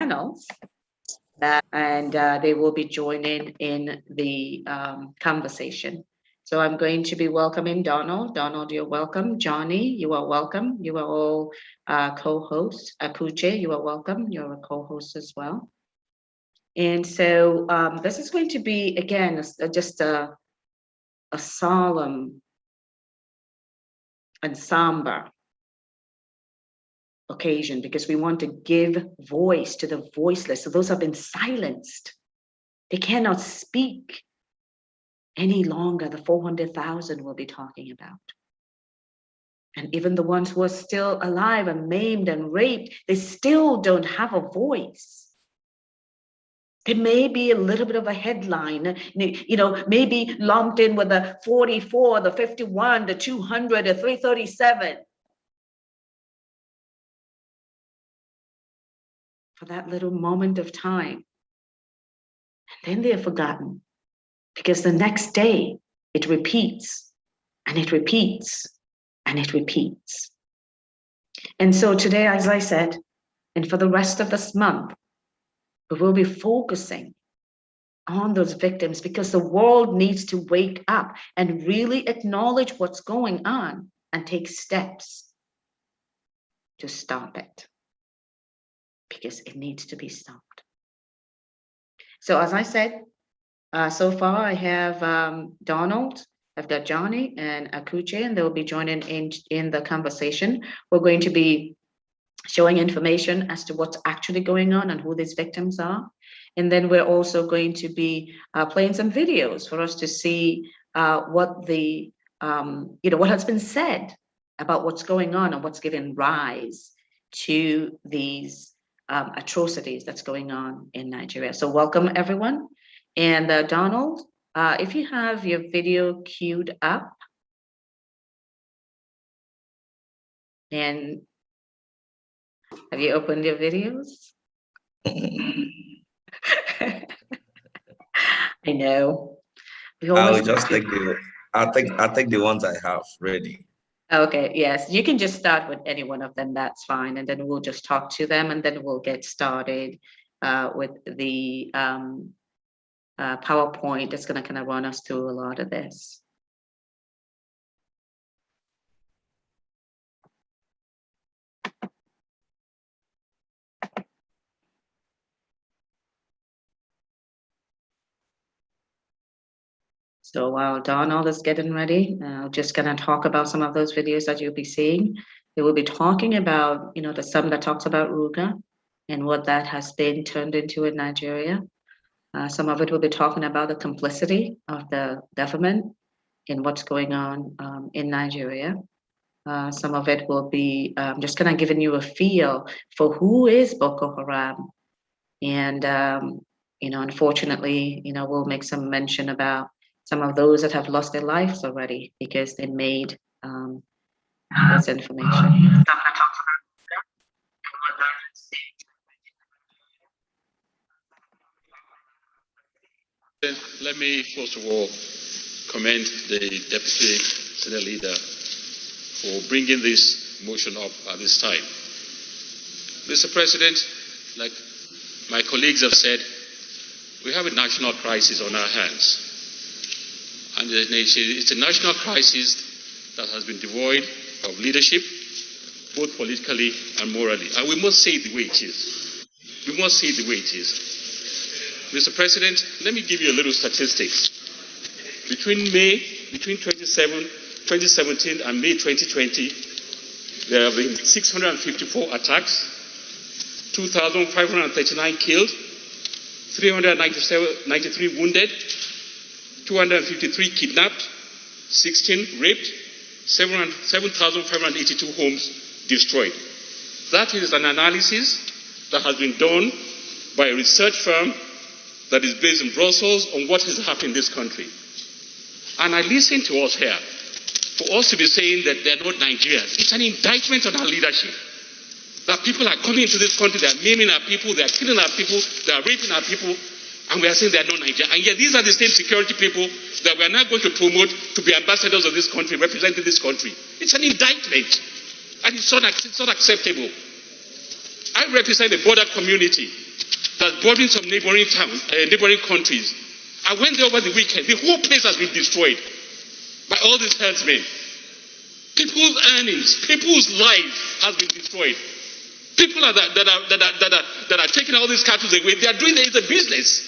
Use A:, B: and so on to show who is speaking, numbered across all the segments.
A: panels, and they will be joining in the conversation. So I'm going to be welcoming Donald. Donald, you're welcome. Johnny, you are welcome. You are all co-hosts. Akuche, you are welcome. You're a co-host as well. And so this is going to be, again, just a solemn and somber occasion, because we want to give voice to the voiceless. So those have been silenced. They cannot speak any longer. The 400,000 we'll be talking about. And even the ones who are still alive and maimed and raped, they still don't have a voice. There may be a little bit of a headline, maybe lumped in with the 44, the 51, the 200, the 337. For that little moment of time. And then they're forgotten, because the next day it repeats and it repeats and it repeats. And so today, as I said, and for the rest of this month, we will be focusing on those victims, because the world needs to wake up and really acknowledge what's going on and take steps to stop it, because it needs to be stopped. So as I said, so far I have Donald, I've got Johnny and Akuche, and they'll be joining in the conversation. We're going to be showing information as to what's actually going on and who these victims are. And then we're also going to be playing some videos for us to see what the, what has been said about what's going on and what's given rise to these atrocities that's going on in Nigeria. So welcome everyone. And Donald, if you have your video queued up, and have you opened your videos? I know.
B: I'll just take I'll take the ones I have ready.
A: Okay, yes, you can just start with any one of them, that's fine. And then we'll just talk to them, and then we'll get started with the PowerPoint that's going to kind of run us through a lot of this. So while Donald is getting ready, just gonna talk about some of those videos that you'll be seeing. They will be talking about, the some that talks about Ruga and what that has been turned into in Nigeria. Some of it will be talking about the complicity of the government in what's going on in Nigeria. Some of it will be just kind of giving you a feel for who is Boko Haram. And, unfortunately, we'll make some mention about some of those that have lost their lives already because they made this information.
C: Let me first of all commend the Deputy Senate Leader for bringing this motion up at this time. Mr. President, like my colleagues have said, we have a national crisis on our hands. And it's a national crisis that has been devoid of leadership, both politically and morally. And we must say it the way it is. We must say it the way it is. Mr. President, let me give you a little statistics. Between 2017 and May 2020, there have been 654 attacks, 2,539 killed, 393 wounded, 253 kidnapped, 16 raped, 7,582 homes destroyed. That is an analysis that has been done by a research firm that is based in Brussels on what has happened in this country. And I listen to us here. For us to be saying that they're not Nigerians, it's an indictment on our leadership. That people are coming into this country, they're maiming our people, they're killing our people, they're raping our people, and we are saying they're not Nigerians. And yet these are the same security people that we are now going to promote to be ambassadors of this country, representing this country. It's an indictment, and it's not acceptable. I represent the border community. that's bordering some neighboring towns, neighboring countries. I went there over the weekend. The whole place has been destroyed by all these herdsmen. People's earnings, people's life has been destroyed. People that are taking all these cattle away, they are doing it as a business.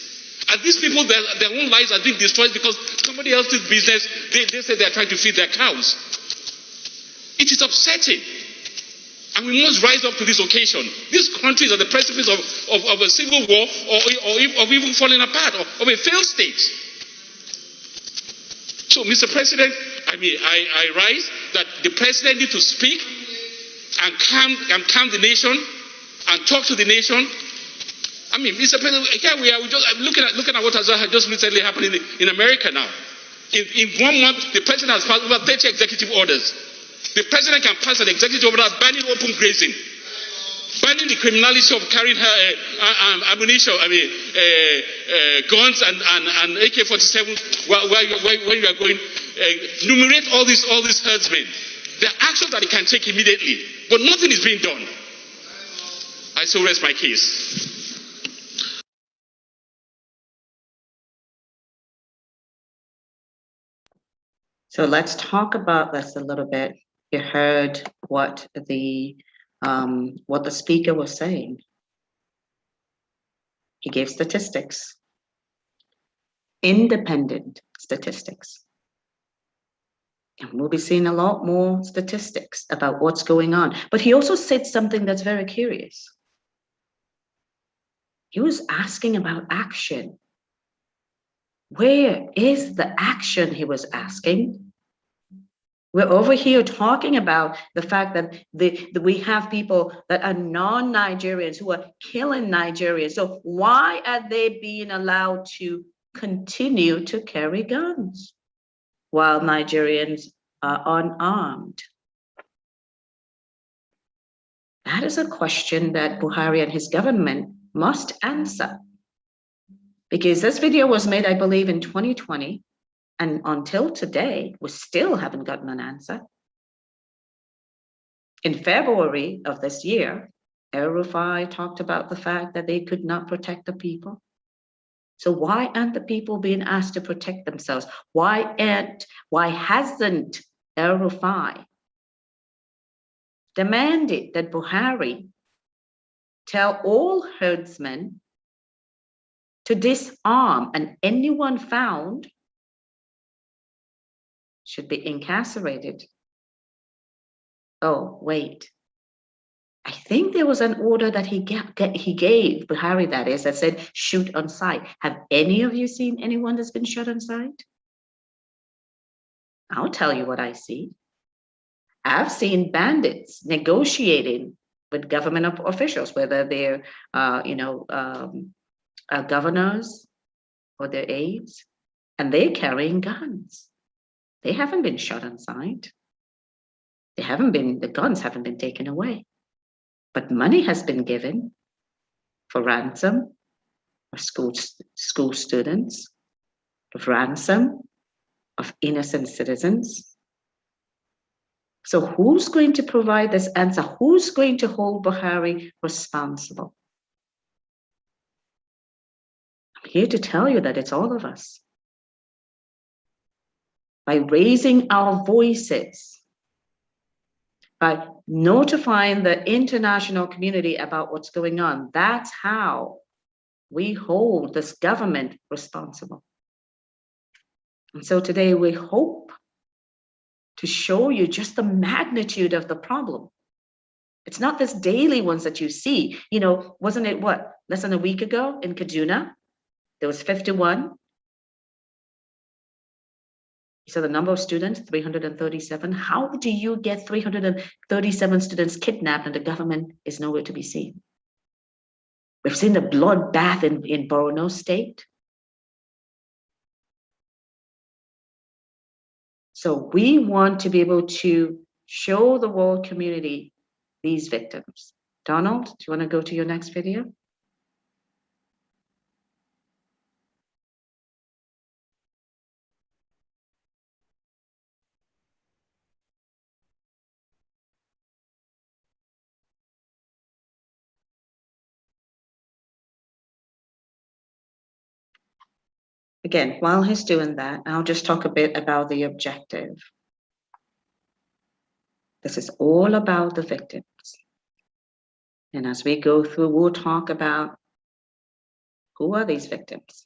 C: And these people, their own lives are being destroyed because somebody else's business, they say they are trying to feed their cows. It is upsetting. And we must rise up to this occasion. These countries are the precipice of a civil war or even falling apart, of a failed state. So, Mr. President, I rise that the president needs to speak and calm the nation and talk to the nation. Mr. President, here we are. I'm looking at what has just recently happened in America now. In 1 month, the president has passed over 30 executive orders. The president can pass an executive order banning open grazing, banning the criminality of carrying ammunition, guns and AK-47 where you are going. Enumerate all these herdsmen. There are actions that he can take immediately, but nothing is being done. I so rest my case.
A: So let's talk about this a little bit. You heard what the speaker was saying. He gave statistics, independent statistics. And we'll be seeing a lot more statistics about what's going on. But he also said something that's very curious. He was asking about action. Where is the action, he was asking? We're over here talking about the fact that we have people that are non-Nigerians who are killing Nigerians. So why are they being allowed to continue to carry guns while Nigerians are unarmed? That is a question that Buhari and his government must answer. Because this video was made, I believe, in 2020, and until today, we still haven't gotten an answer. In February of this year, El-Rufai talked about the fact that they could not protect the people. So why aren't the people being asked to protect themselves? Why hasn't El-Rufai demanded that Buhari tell all herdsmen to disarm, and anyone found should be incarcerated? Oh, wait. I think there was an order that he gave, Buhari that is, that said shoot on sight. Have any of you seen anyone that's been shot on sight? I'll tell you what I see. I've seen bandits negotiating with government officials, whether they're, governors or their aides, and they're carrying guns. They haven't been shot on sight. The guns haven't been taken away, but money has been given for ransom of school students, of ransom of innocent citizens. So who's going to provide this answer? Who's going to hold Buhari responsible? I'm here to tell you that it's all of us. By raising our voices, by notifying the international community about what's going on, that's how we hold this government responsible. And so today we hope to show you just the magnitude of the problem. It's not this daily ones that you see. Wasn't it less than a week ago in Kaduna? There was 51. So the number of students, 337. How do you get 337 students kidnapped and the government is nowhere to be seen? We've seen the bloodbath in Borno State. So we want to be able to show the world community these victims. Donald, do you want to go to your next video? Again, while he's doing that, I'll just talk a bit about the objective. This is all about the victims. And as we go through, we'll talk about who are these victims.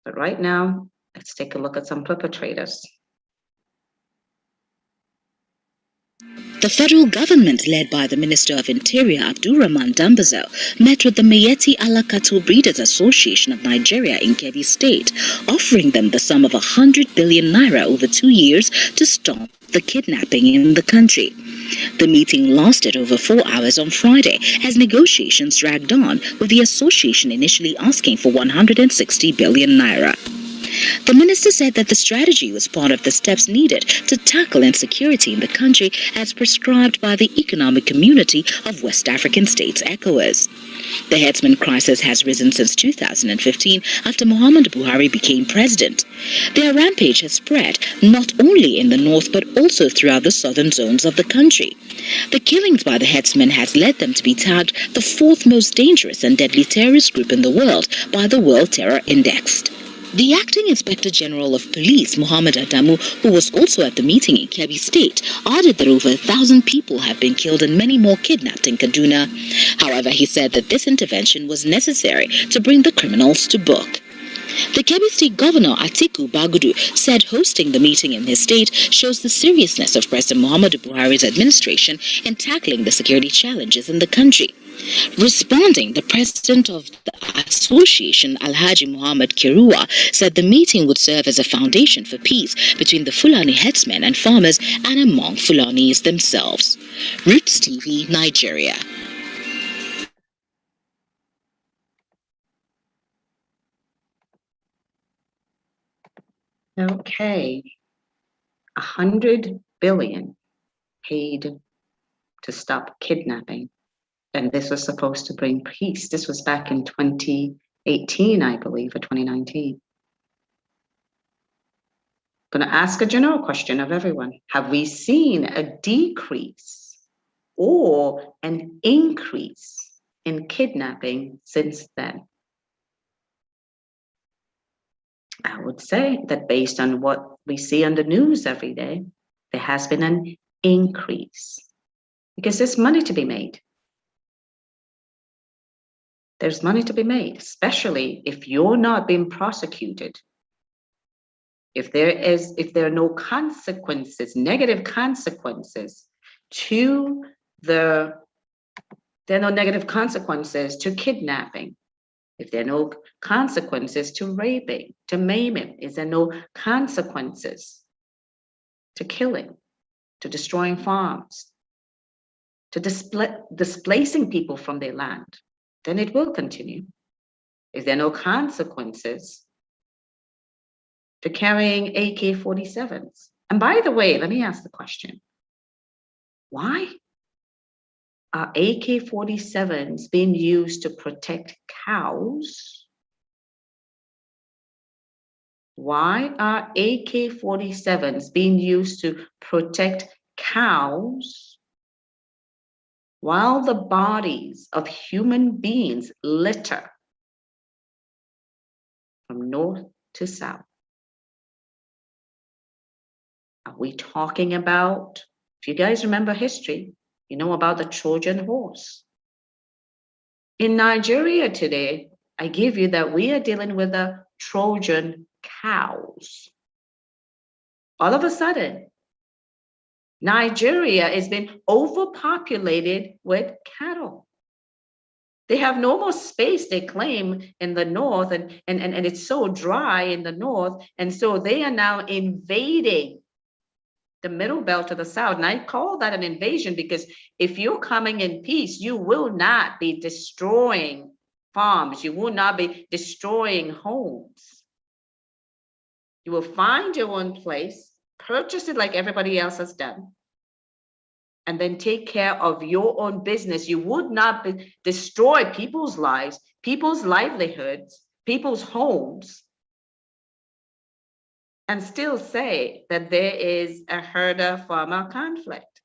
A: But right now, let's take a look at some perpetrators.
D: The federal government, led by the Minister of Interior Abdurrahman Dambazo, met with the Miyetti Allah Cattle Breeders Association of Nigeria in Kebbi State, offering them the sum of 100 billion naira over 2 years to stop the kidnapping in the country. The meeting lasted over 4 hours on Friday as negotiations dragged on, with the association initially asking for 160 billion naira. The minister said that the strategy was part of the steps needed to tackle insecurity in the country as prescribed by the Economic Community of West African States, ECOWAS. The headsman crisis has risen since 2015 after Muhammadu Buhari became president. Their rampage has spread not only in the north but also throughout the southern zones of the country. The killings by the headsmen has led them to be tagged the fourth most dangerous and deadly terrorist group in the world by the World Terror Index. The acting Inspector General of Police, Muhammad Adamu, who was also at the meeting in Kebbi State, added that over 1,000 people have been killed and many more kidnapped in Kaduna. However, he said that this intervention was necessary to bring the criminals to book. The Kebbi State Governor Atiku Bagudu said hosting the meeting in his state shows the seriousness of President Muhammadu Buhari's administration in tackling the security challenges in the country. Responding, the president of the association, Alhaji Muhammad Kirua, said the meeting would serve as a foundation for peace between the Fulani headsmen and farmers and among Fulanis themselves. Roots TV, Nigeria.
A: Okay, 100 billion paid to stop kidnapping. And this was supposed to bring peace. This was back in 2018, I believe, or 2019. I'm going to ask a general question of everyone. Have we seen a decrease or an increase in kidnapping since then? I would say that based on what we see on the news every day, there has been an increase because there's money to be made. There's money to be made, especially if you're not being prosecuted. If there are no consequences, negative consequences to there are no negative consequences to kidnapping. If there are no consequences to raping, to maiming, is there no consequences to killing, to destroying farms, to displacing people from their land? Then it will continue. If there are no consequences to carrying AK-47s. And by the way, let me ask the question. Why are AK-47s being used to protect cows? Why are AK-47s being used to protect cows while the bodies of human beings litter from north to south? Are we talking about, if you guys remember history, you know about the Trojan horse? In Nigeria today, I give you that we are dealing with the Trojan cows. All of a sudden, Nigeria has been overpopulated with cattle. They have no more space, they claim, in the north, and it's so dry in the north, and so they are now invading the middle belt to the south. And I call that an invasion because if you're coming in peace, you will not be destroying farms. You will not be destroying homes. You will find your own place, purchase it like everybody else has done, and then take care of your own business. You would not destroy people's lives, people's livelihoods, people's homes, and still say that there is a herder-farmer conflict.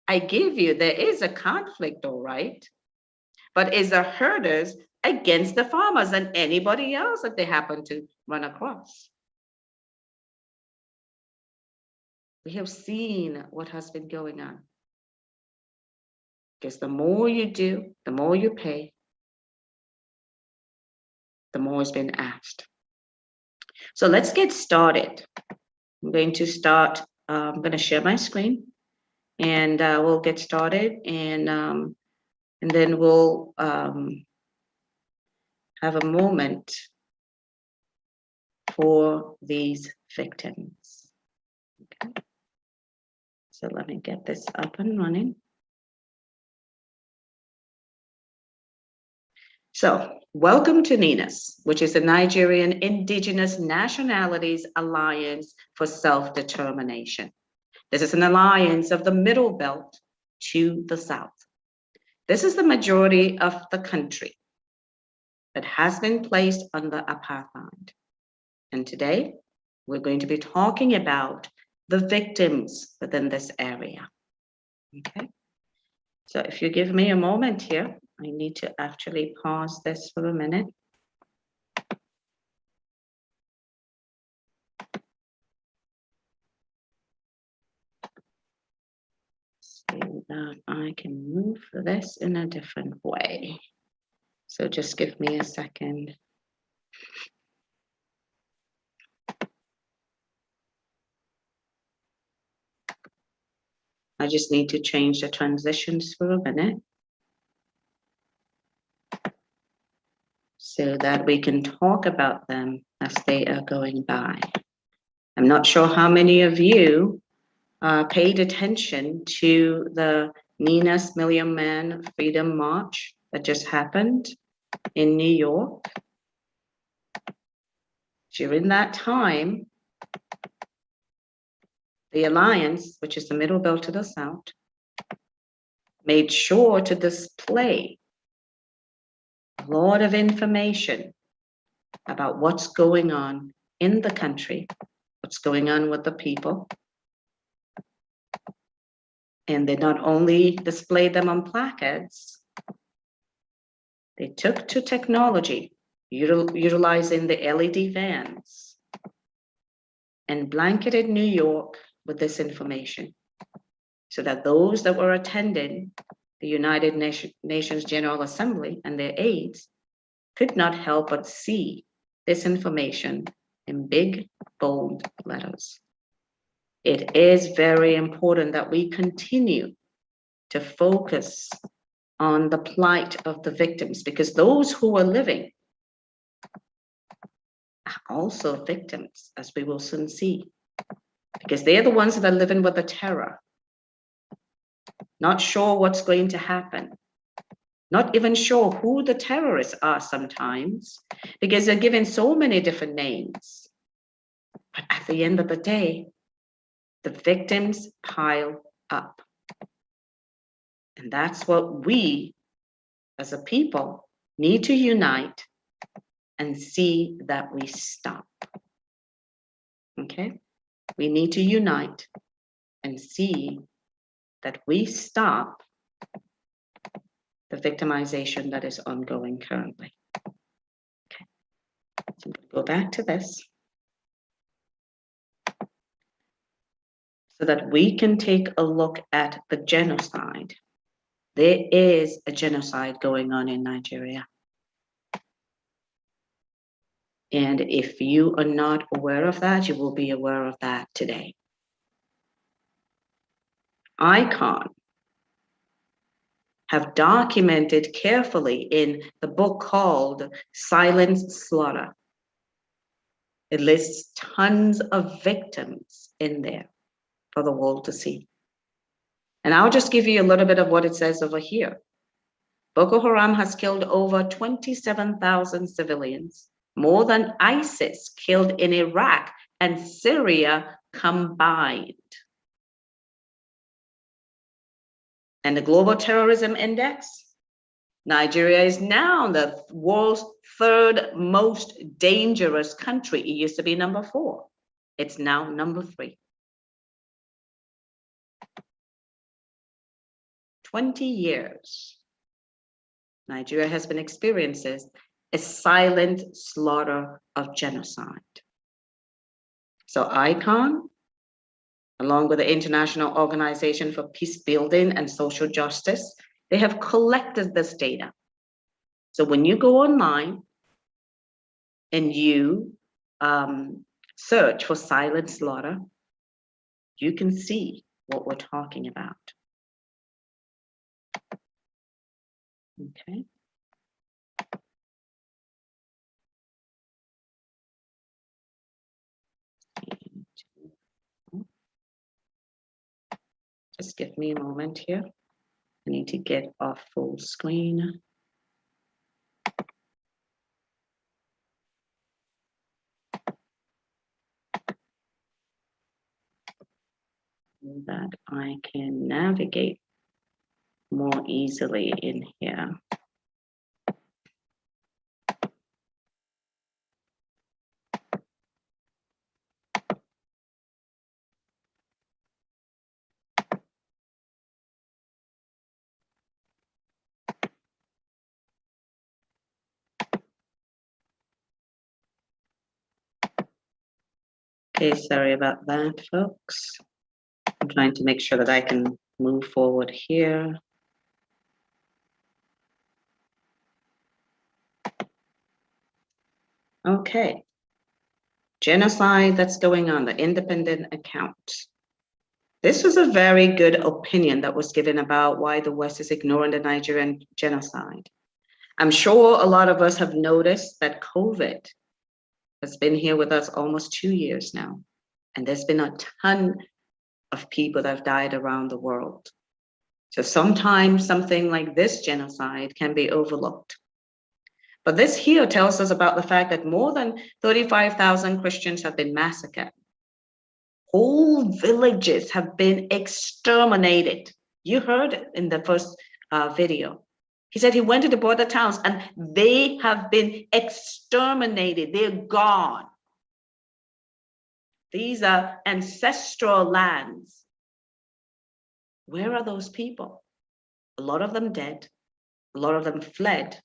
A: I give you, there is a conflict, all right, but is the herders against the farmers and anybody else that they happen to run across. We have seen what has been going on. Because the more you do, the more you pay, the more is being asked. So let's get started. I'm going to start, I'm going to share my screen, and we'll get started, and then we'll have a moment for these victims. Okay. So let me get this up and running. So welcome to NINAS, which is the Nigerian Indigenous Nationalities Alliance for Self-Determination. This is an alliance of the Middle Belt to the South. This is the majority of the country that has been placed under apartheid. And today, we're going to be talking about the victims within this area. Okay. So if you give me a moment here, I need to actually pause this for a minute. So that I can move this in a different way. So just give me a second. I just need to change the transitions for a minute so that we can talk about them as they are going by. I'm not sure how many of you paid attention to the NINAS Million Man Freedom March that just happened in New York. During that time, the Alliance, which is the Middle Belt to the South, made sure to display a lot of information about what's going on in the country, what's going on with the people. And they not only displayed them on placards, they took to technology, utilizing the LED vans, and blanketed New York with this information so that those that were attending the United Nations General Assembly and their aides could not help but see this information in big, bold letters. It is very important that we continue to focus on the plight of the victims, because those who are living are also victims, as we will soon see, because they're the ones that are living with the terror, not sure what's going to happen, not even sure who the terrorists are sometimes, because they're given so many different names. But at the end of the day, the victims pile up. And that's what we, as a people, need to unite and see that we stop. Okay? We need to unite and see that we stop the victimization that is ongoing currently. Okay. So I'm going to go back to this so that we can take a look at the genocide. There is a genocide going on in Nigeria. And if you are not aware of that, you will be aware of that today. ICON have documented carefully in the book called Silent Slaughter. It lists tons of victims in there for the world to see. And I'll just give you a little bit of what it says over here. Boko Haram has killed over 27,000 civilians, more than ISIS killed in Iraq and Syria combined. And the Global Terrorism Index, Nigeria is now the world's third most dangerous country. It used to be number 4. It's now number 3. 20 years Nigeria has been experiencing a silent slaughter of genocide. So ICON, along with the International Organization for Peace Building and Social Justice, they have collected this data. So when you go online and you search for silent slaughter, you can see what we're talking about. Okay. Just give me a moment here. I need to get off full screen. So that I can navigate more easily in here. Okay, sorry about that, folks. I'm trying to make sure that I can move forward here. Okay. Genocide that's going on, the independent account. This was a very good opinion that was given about why the West is ignoring the Nigerian genocide. I'm sure a lot of us have noticed that COVID has been here with us almost 2 years now. And there's been a ton of people that have died around the world. So sometimes something like this genocide can be overlooked. But this here tells us about the fact that more than 35,000 Christians have been massacred. Whole villages have been exterminated. You heard it in the first video. He said he went to the border towns and they have been exterminated. They're gone. These are ancestral lands. Where are those people? A lot of them dead. A lot of them fled.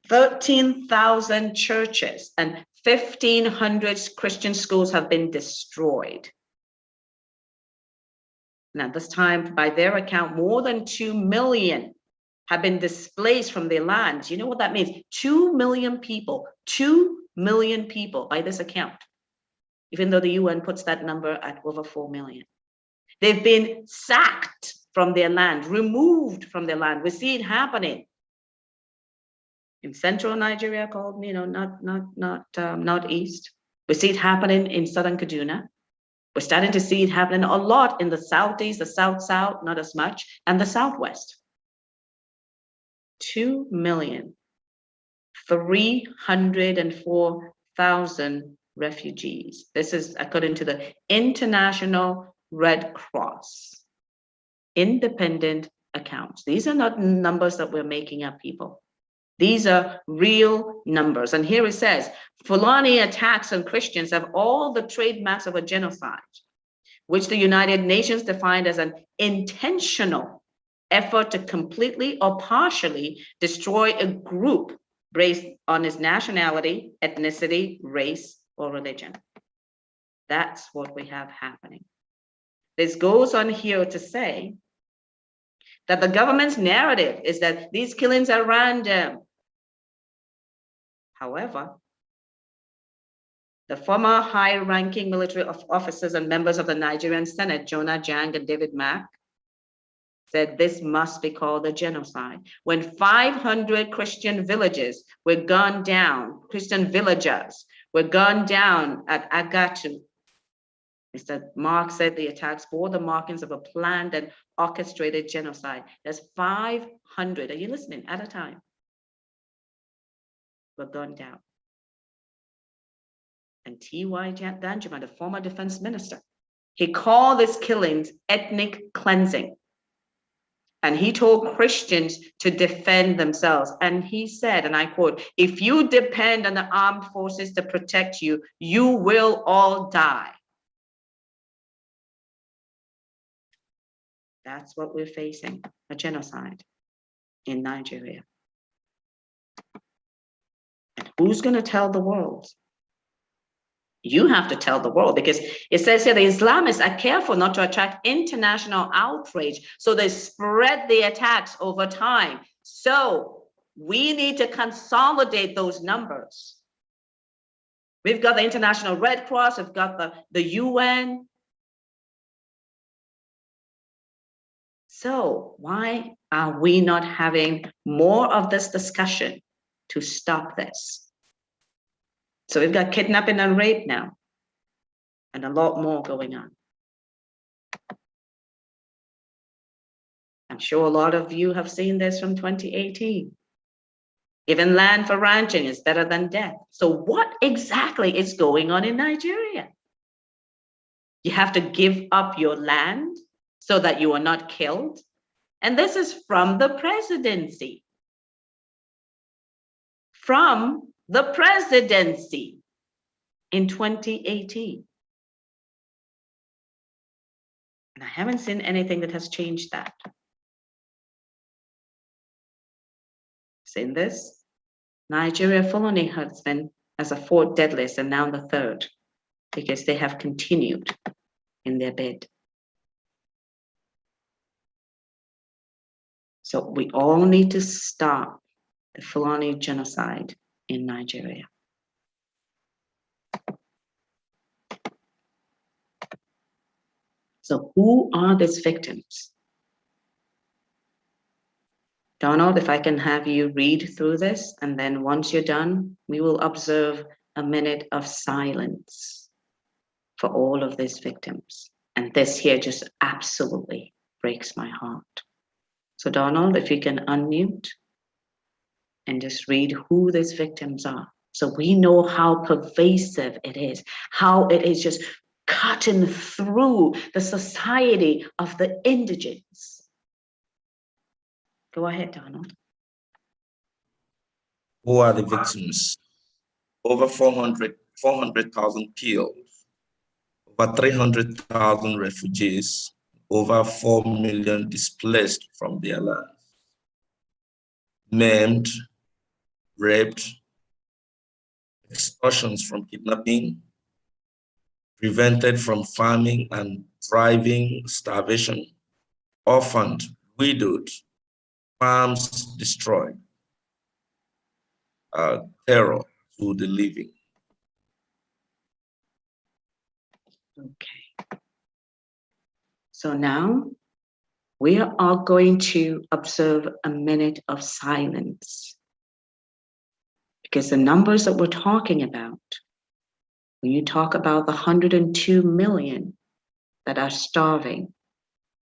A: 13,000 churches and 1,500 Christian schools have been destroyed. And at this time, by their account, more than 2 million have been displaced from their lands. You know what that means? 2 million people, 2 million people by this account, even though the UN puts that number at over 4 million. They've been sacked from their land, removed from their land. We see it happening in central Nigeria, called, not east. We see it happening in southern Kaduna. We're starting to see it happening a lot in the southeast, the south, not as much, and the southwest. 2,304,000 refugees. This is according to the International Red Cross. Independent accounts. These are not numbers that we're making up, people. These are real numbers. And here it says, Fulani attacks on Christians have all the trademarks of a genocide, which the United Nations defined as an intentional effort to completely or partially destroy a group based on its nationality, ethnicity, race, or religion. That's what we have happening. This goes on here to say that the government's narrative is that these killings are random. However, the former high-ranking military officers and members of the Nigerian Senate, Jonah Jang and David Mack, said this must be called a genocide. When 500 Christian villages were gunned down, Christian villagers were gunned down at Agatu, Mr. Mark said the attacks bore the markings of a planned and orchestrated genocide. There's 500, are you listening, at a time, were gunned down. And T.Y. Danjuma, the former defense minister, he called these killings ethnic cleansing. And he told Christians to defend themselves. And he said, and I quote, "If you depend on the armed forces to protect you, you will all die." That's what we're facing, a genocide in Nigeria. And who's going to tell the world? You have to tell the world, because it says here the Islamists are careful not to attract international outrage, so they spread the attacks over time. So we need to consolidate those numbers. We've got the International Red Cross, we've got the UN. So why are we not having more of this discussion to stop this? So we've got kidnapping and rape now, and a lot more going on. I'm sure a lot of you have seen this from 2018. Giving land for ranching is better than death. So what exactly is going on in Nigeria? You have to give up your land so that you are not killed. And this is from the presidency. From the presidency in 2018. And I haven't seen anything that has changed that. Seen this? Nigeria Fulani herdsmen as a fourth deadliest and now the third, because they have continued in their bid. So we all need to stop the Fulani genocide in Nigeria. So who are these victims? Donald, if I can have you read through this, and then once you're done, we will observe a minute of silence for all of these victims. And this here just absolutely breaks my heart. So Donald, if you can unmute and just read who these victims are, so we know how pervasive it is, how it is just cutting through the society of the indigents. Go ahead, Donald.
B: Who are the victims? Over 400,000 killed, over 300,000 refugees, over 4 million displaced from their lands, maimed, raped, extortions from kidnapping, prevented from farming and thriving, starvation, orphaned, widowed, farms destroyed, terror to the living.
A: Okay. So now we are all going to observe a minute of silence, because the numbers that we're talking about, when you talk about the 102 million that are starving,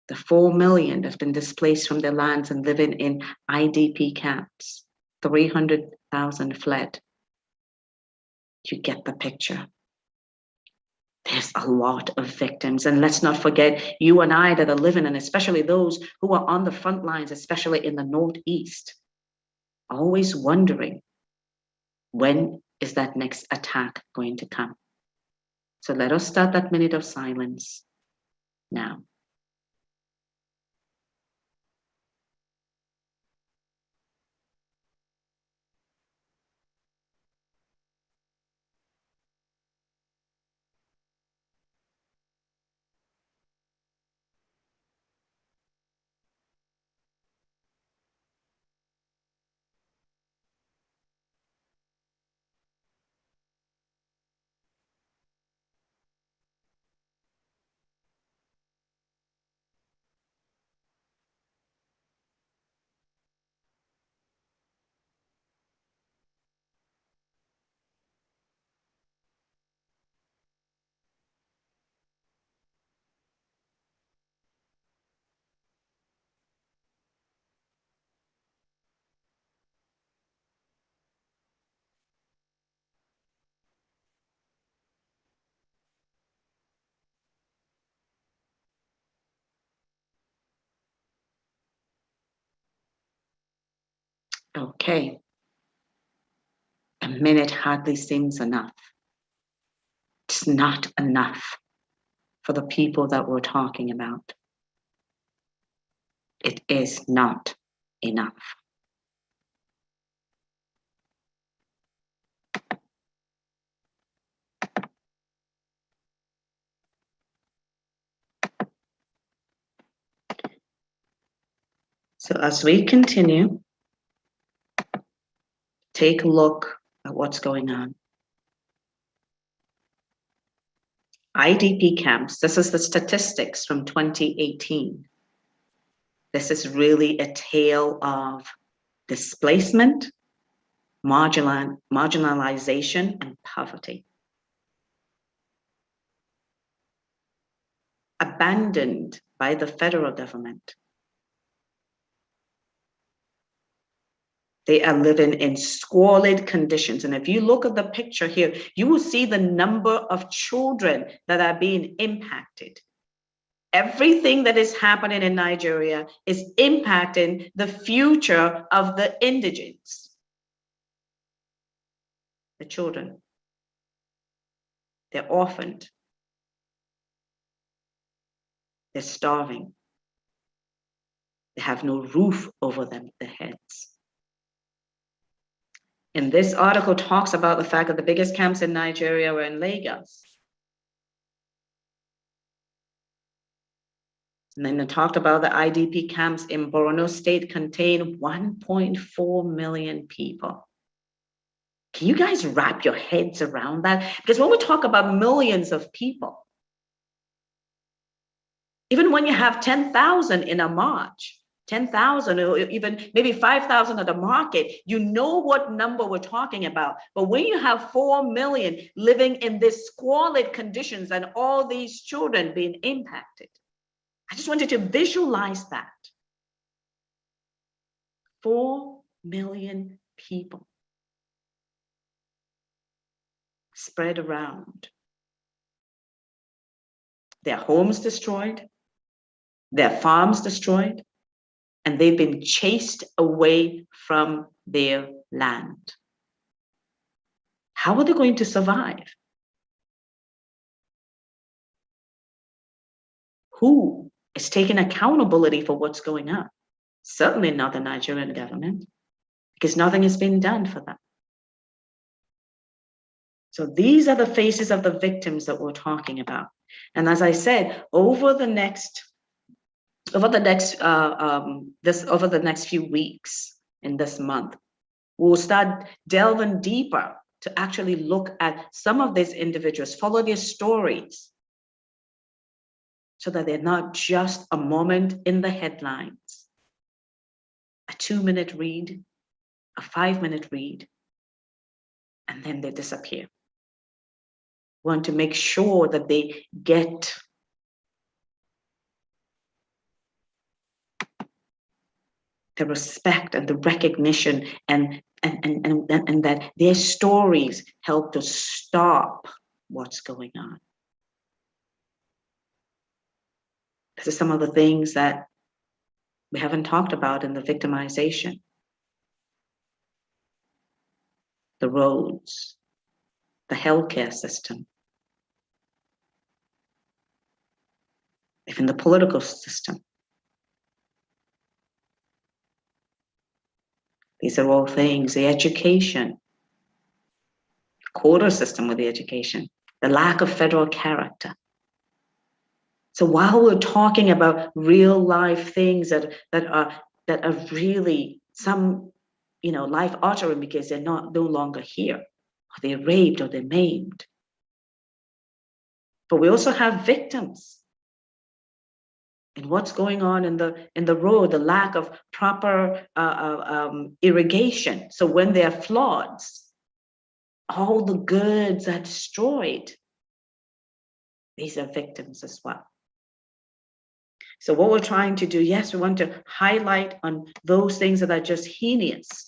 A: the 4 million that's been displaced from their lands and living in IDP camps, 300,000 fled. You get the picture. There's a lot of victims. And let's not forget you and I that are living, and especially those who are on the front lines, especially in the Northeast, always wondering, when is that next attack going to come? So let us start that minute of silence now. Okay. A minute hardly seems enough. It's not enough for the people that we're talking about. It is not enough. So as we continue, take a look at what's going on. IDP camps, this is the statistics from 2018. This is really a tale of displacement, marginalization, and poverty. Abandoned by the federal government. They are living in squalid conditions. And if you look at the picture here, you will see the number of children that are being impacted. Everything that is happening in Nigeria is impacting the future of the indigents. The children, they're orphaned. They're starving. They have no roof over their heads. And this article talks about the fact that the biggest camps in Nigeria were in Lagos. And then they talked about the IDP camps in Borno State contain 1.4 million people. Can you guys wrap your heads around that? Because when we talk about millions of people, even when you have 10,000 in a march, 10,000 or even maybe 5,000 at a market, you know what number we're talking about. But when you have 4 million living in this squalid conditions and all these children being impacted, I just wanted to visualize that. 4 million people spread around. Their homes destroyed, their farms destroyed, and they've been chased away from their land. How are they going to survive? Who is taking accountability for what's going on? Certainly not the Nigerian government, because nothing has been done for them. So these are the faces of the victims that we're talking about. And as I said, over the next few weeks in this month, we'll start delving deeper to actually look at some of these individuals, follow their stories, so that they're not just a moment in the headlines, a 2-minute read, a 5-minute read, and then they disappear. We want to make sure that they get the respect and the recognition and that their stories help to stop what's going on. This is some of the things that we haven't talked about in the victimization. The roads, the healthcare system, even the political system. These are all things, the education, quota system with the education, the lack of federal character. So while we're talking about real life things that are really some, life altering because they're no longer here, or they're raped or they're maimed. But we also have victims. And what's going on in the road, the lack of proper irrigation. So when there are floods, all the goods are destroyed. These are victims as well. So what we're trying to do, yes, we want to highlight on those things that are just heinous,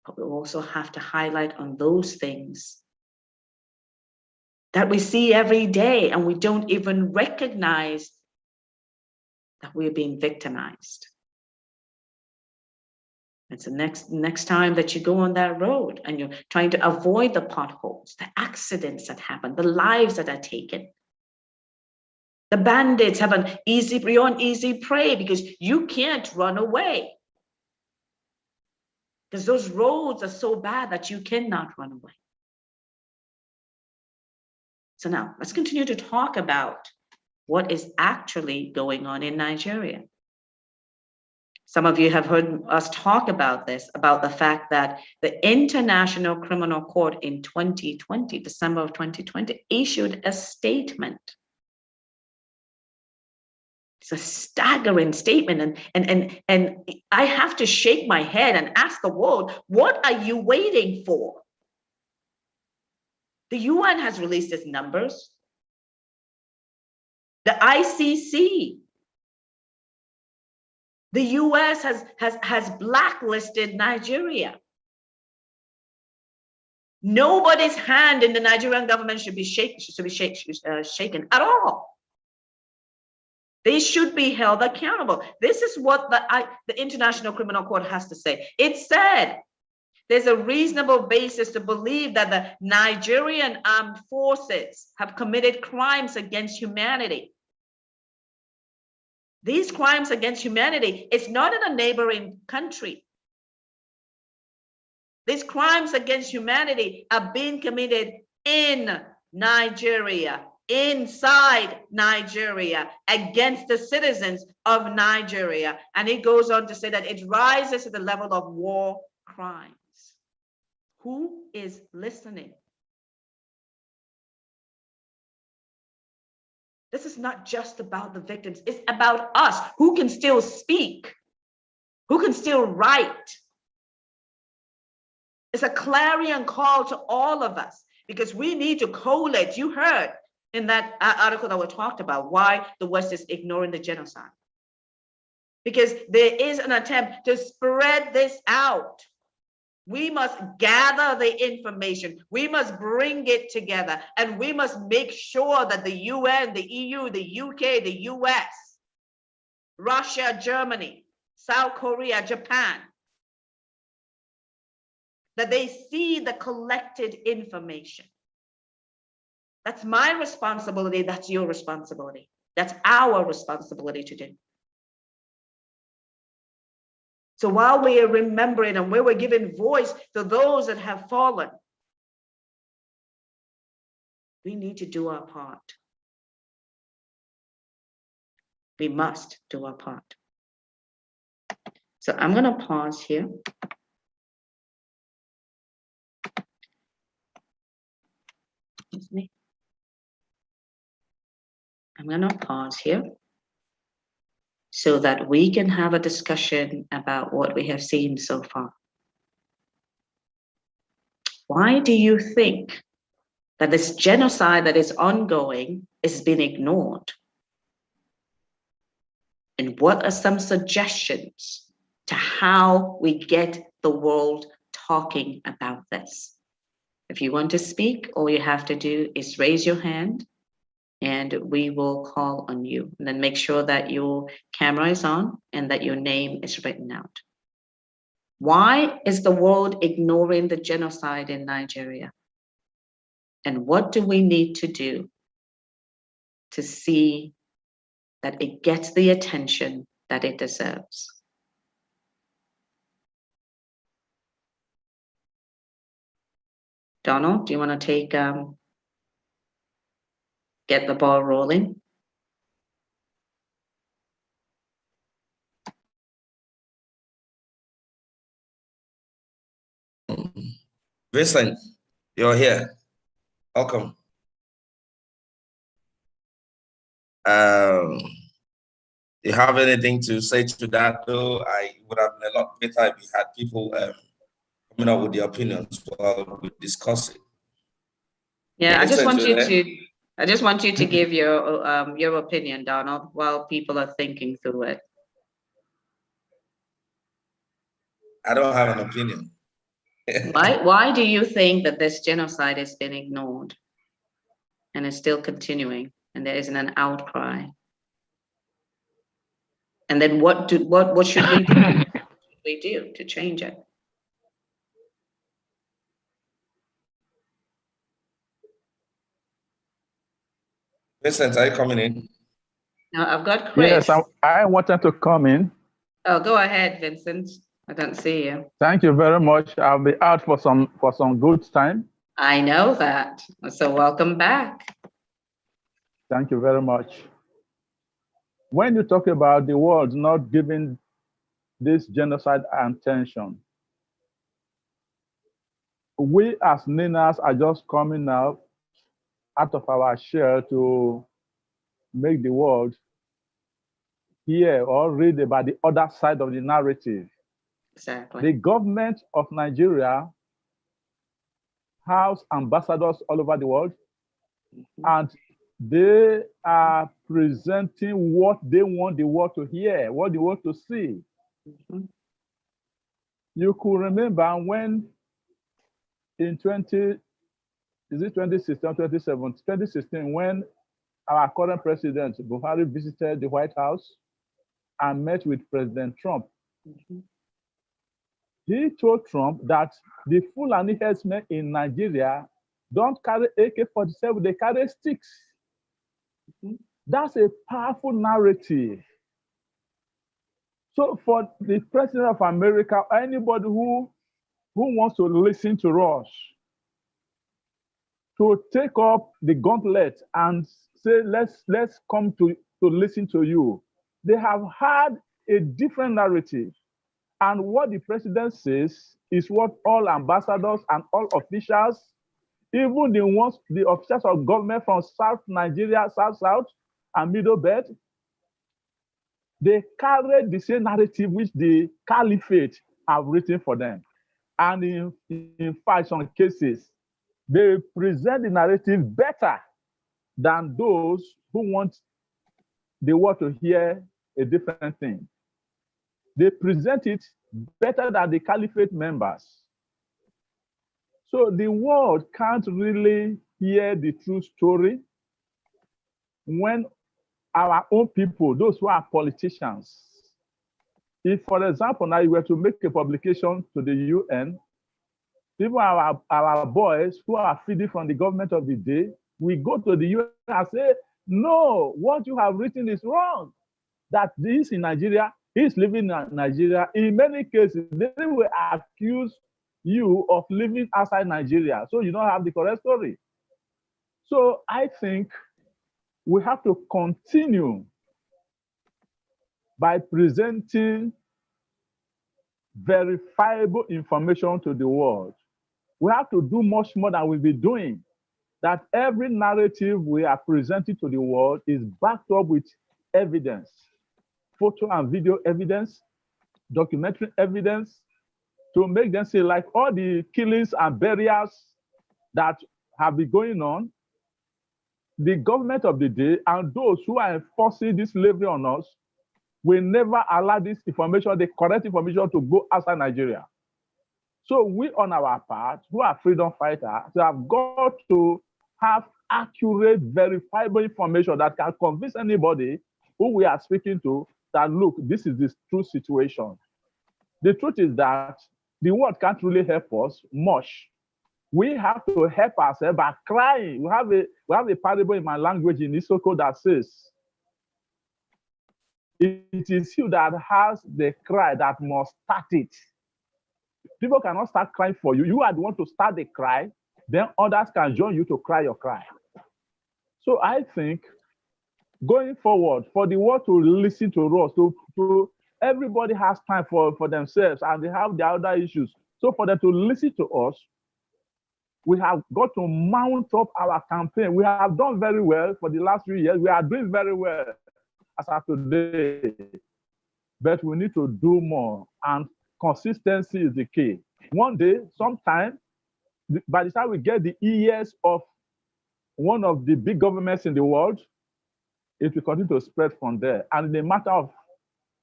A: but we also have to highlight on those things that we see every day and we don't even recognize that we're being victimized. It's the next time that you go on that road and you're trying to avoid the potholes, the accidents that happen, the lives that are taken. The bandits have you're on easy prey because you can't run away. Because those roads are so bad that you cannot run away. So now let's continue to talk about what is actually going on in Nigeria. Some of you have heard us talk about this, about the fact that the International Criminal Court in 2020, December of 2020, issued a statement. It's a staggering statement. And I have to shake my head and ask the world, what are you waiting for? The UN has released its numbers. The ICC, the US has blacklisted Nigeria. Nobody's hand in the Nigerian government should be shaken at all. They should be held accountable. This is what the International Criminal Court has to say. It said there's a reasonable basis to believe that the Nigerian armed forces have committed crimes against humanity. These crimes against humanity, it's not in a neighboring country. These crimes against humanity are being committed in Nigeria, inside Nigeria, against the citizens of Nigeria. And it goes on to say that it rises to the level of war crimes. Who is listening? This is not just about the victims. It's about us who can still speak, who can still write. It's a clarion call to all of us because we need to collate. You heard in that article that we talked about why the West is ignoring the genocide. Because there is an attempt to spread this out. We must gather the information. We must bring it together. And we must make sure that the UN, the EU, the UK, the US, Russia, Germany, South Korea, Japan, that they see the collected information. That's my responsibility. That's your responsibility. That's our responsibility to do. So while we are remembering and we were giving voice to those that have fallen, we need to do our part. We must do our part. So I'm going to pause here. Excuse me. I'm going to pause here so that we can have a discussion about what we have seen so far. Why do you think that this genocide that is ongoing is being ignored? And what are some suggestions to how we get the world talking about this? If you want to speak, all you have to do is raise your hand and we will call on you. And then make sure that your camera is on and that your name is written out. Why is the world ignoring the genocide in Nigeria? And what do we need to do to see that it gets the attention that it deserves? Donald, do you want to take, get the ball rolling?
B: Vincent, you're here. Welcome. You have anything to say to that? Though I would have been a lot better if we had people coming up with their opinions while we discuss it.
A: Yeah, I just want you to give your opinion, Donald, while people are thinking through it.
B: I don't have an opinion.
A: Why do you think that this genocide has been ignored and is still continuing and there isn't an outcry? And then what should we do? What should we do to change it?
B: Vincent, are you coming in?
A: Now I've got Chris.
E: Yes, I wanted to come in.
A: Oh, go ahead, Vincent. I don't see you.
E: Thank you very much. I'll be out for some good time.
A: I know that. So welcome back.
E: Thank you very much. When you talk about the world not giving this genocide attention, we as NINAS are just coming out of our shell to make the world hear or read about the other side of the narrative.
A: Exactly.
E: The government of Nigeria has ambassadors all over the world, and they are presenting what they want the world to hear, what they want to see. You could remember when in 2016, 2016, when our current president, Buhari, visited the White House and met with President Trump. He told Trump that the Fulani herdsmen in Nigeria don't carry AK-47, they carry sticks. That's a powerful narrative. So for the president of America, anybody who wants to listen to us, to take up the gauntlet and say, let's come to listen to you. They have had a different narrative. And what the president says is what all ambassadors and all officials, even the officials of government from South Nigeria, South, and Middle Belt, they carry the same narrative which the caliphate have written for them. And in fact, some cases, they present the narrative better than those who want the world to hear a different thing. They present it better than the caliphate members. So the world can't really hear the true story when our own people, those who are politicians, if, for example, now you were to make a publication to the UN, even our boys who are feeding from the government of the day, we go to the UN and say, no, what you have written is wrong. That this in Nigeria, he's living in Nigeria. In many cases, they will accuse you of living outside Nigeria, so you don't have the correct story. So I think we have to continue by presenting verifiable information to the world. We have to do much more than we've been doing. That every narrative we are presenting to the world is backed up with evidence, photo and video evidence, documentary evidence, to make them say, like all the killings and burials that have been going on, the government of the day and those who are enforcing this slavery on us will never allow this information, the correct information, to go outside Nigeria. So we, on our part, who are freedom fighters, have got to have accurate, verifiable information that can convince anybody who we are speaking to that, look, this is the true situation. The truth is that the world can't really help us much. We have to help ourselves by crying. We have a parable in my language in Isoko that says, it is you that has the cry that must start it. People cannot start crying for you. You are the one to start the cry, then others can join you to cry your cry. So I think going forward, for the world to listen to us, to everybody has time for themselves and they have their other issues. So for them to listen to us, we have got to mount up our campaign. We have done very well for the last 3 years. We are doing very well as of today, but we need to do more, and consistency is the key. One day, sometime, by the time we get the ears of one of the big governments in the world, it will continue to spread from there. And in a matter of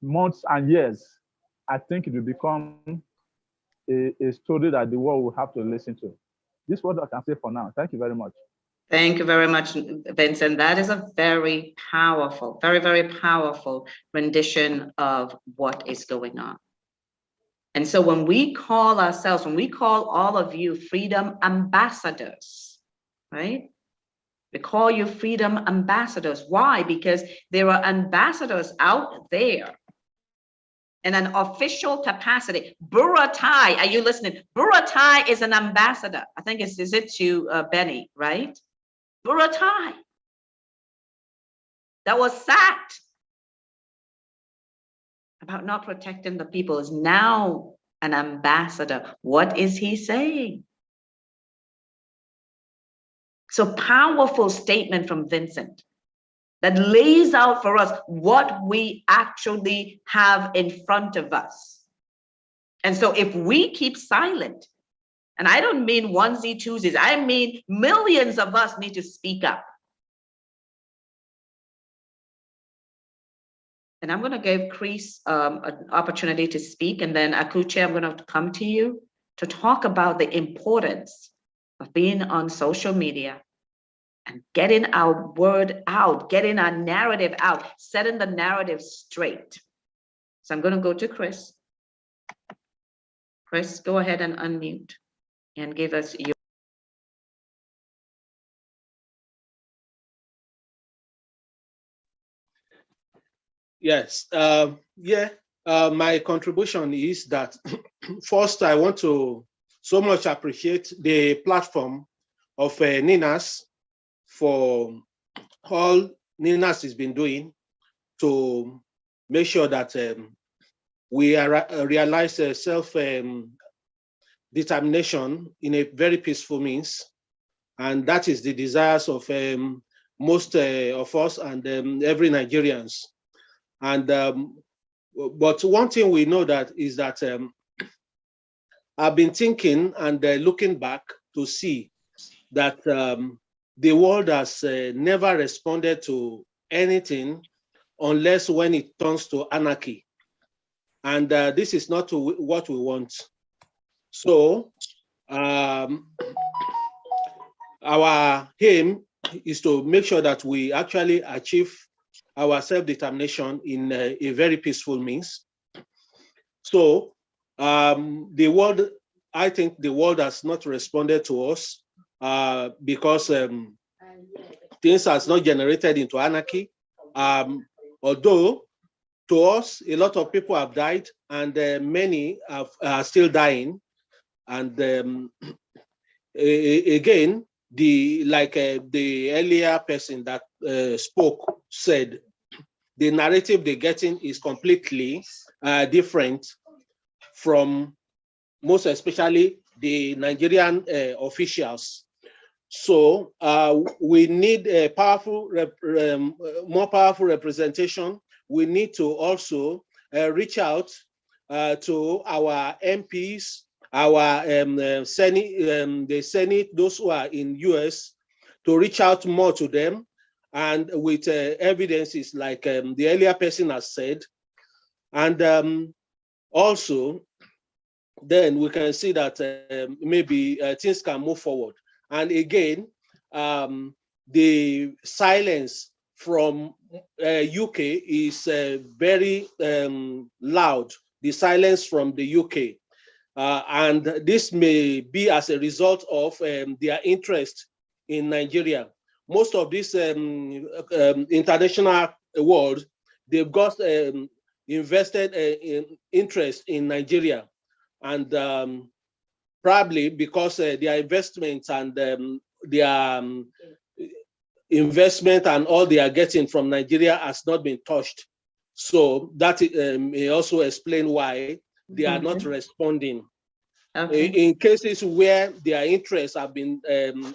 E: months and years, I think it will become a story that the world will have to listen to. This is what I can say for now. Thank you very much.
A: Thank you very much, Vincent. That is a very powerful, very, very powerful rendition of what is going on. And so when we call ourselves, when we call all of you freedom ambassadors, right? We call you freedom ambassadors. Why? Because there are ambassadors out there in an official capacity. Buratai, are you listening? Buratai is an ambassador. I think is it to Benny, right? Buratai that was sacked about not protecting the people is now an ambassador. What is he saying? So powerful statement from Vincent that lays out for us what we actually have in front of us. And so if we keep silent, and I don't mean onesie twosies, I mean millions of us need to speak up. And I'm going to give Chris an opportunity to speak, and then Akuche, I'm going to come to you to talk about the importance of being on social media and getting our word out, getting our narrative out, setting the narrative straight. So I'm going to go to Chris. Chris, go ahead and unmute and give us your.
F: Yes, my contribution is that first I want to so much appreciate the platform of NINAS for all NINAS has been doing to make sure that we realize self-determination in a very peaceful means. And that is the desires of most of us and every Nigerians. And but one thing we know that is that I've been thinking and looking back to see that the world has never responded to anything unless when it turns to anarchy. And this is not what we want. So our aim is to make sure that we actually achieve our self-determination in a very peaceful means. So the world, I think the world has not responded to us because things has not generated into anarchy. Although to us, a lot of people have died and many are still dying. And again, the earlier person that spoke said, the narrative they're getting is completely different from most especially the Nigerian officials. So we need a powerful, more powerful representation. We need to also reach out to our MPs, our Senate, the Senate, those who are in US, to reach out more to them, and with evidences like the earlier person has said, and also then we can see that maybe things can move forward. And again, the silence from UK is very loud, the silence from the UK. And this may be as a result of their interest in Nigeria. Most of this international world, they've got invested in interest in Nigeria. And probably because their investments and their investment and all they are getting from Nigeria has not been touched. So that may also explain why they are not responding. Okay. In cases where their interests have been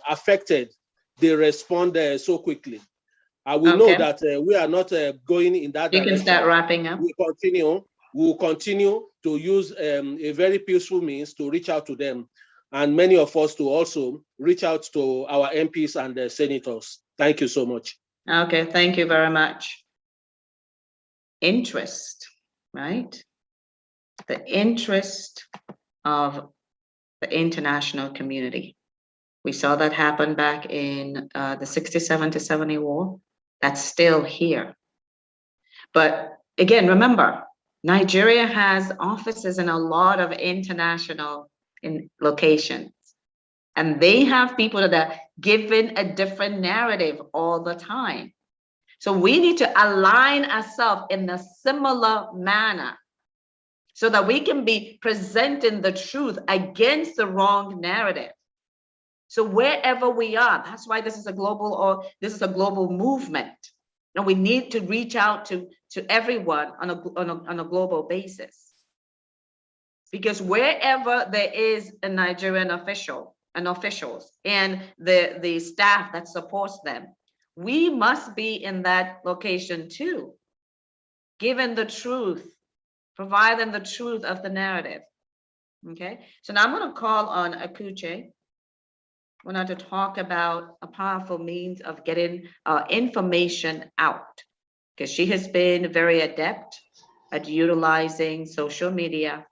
F: affected, they respond so quickly. We know that we are not going in that direction. You
A: can start wrapping up.
F: We'll continue to use a very peaceful means to reach out to them, and many of us to also reach out to our MPs and senators. Thank you so much.
A: Okay, thank you very much. Interest, right? The interest of the international community. We saw that happen back in the 67 to 70 war. That's still here. But again, remember, Nigeria has offices in a lot of international locations. And they have people that are given a different narrative all the time. So we need to align ourselves in a similar manner so that we can be presenting the truth against the wrong narrative. So wherever we are, that's why this is a global movement. And we need to reach out to everyone on a global basis. Because wherever there is a Nigerian official and officials and the staff that supports them, we must be in that location too, given the truth, provide them the truth of the narrative. Okay, so now I'm going to call on Akuche. We're going to talk about a powerful means of getting information out, because she has been very adept at utilizing social media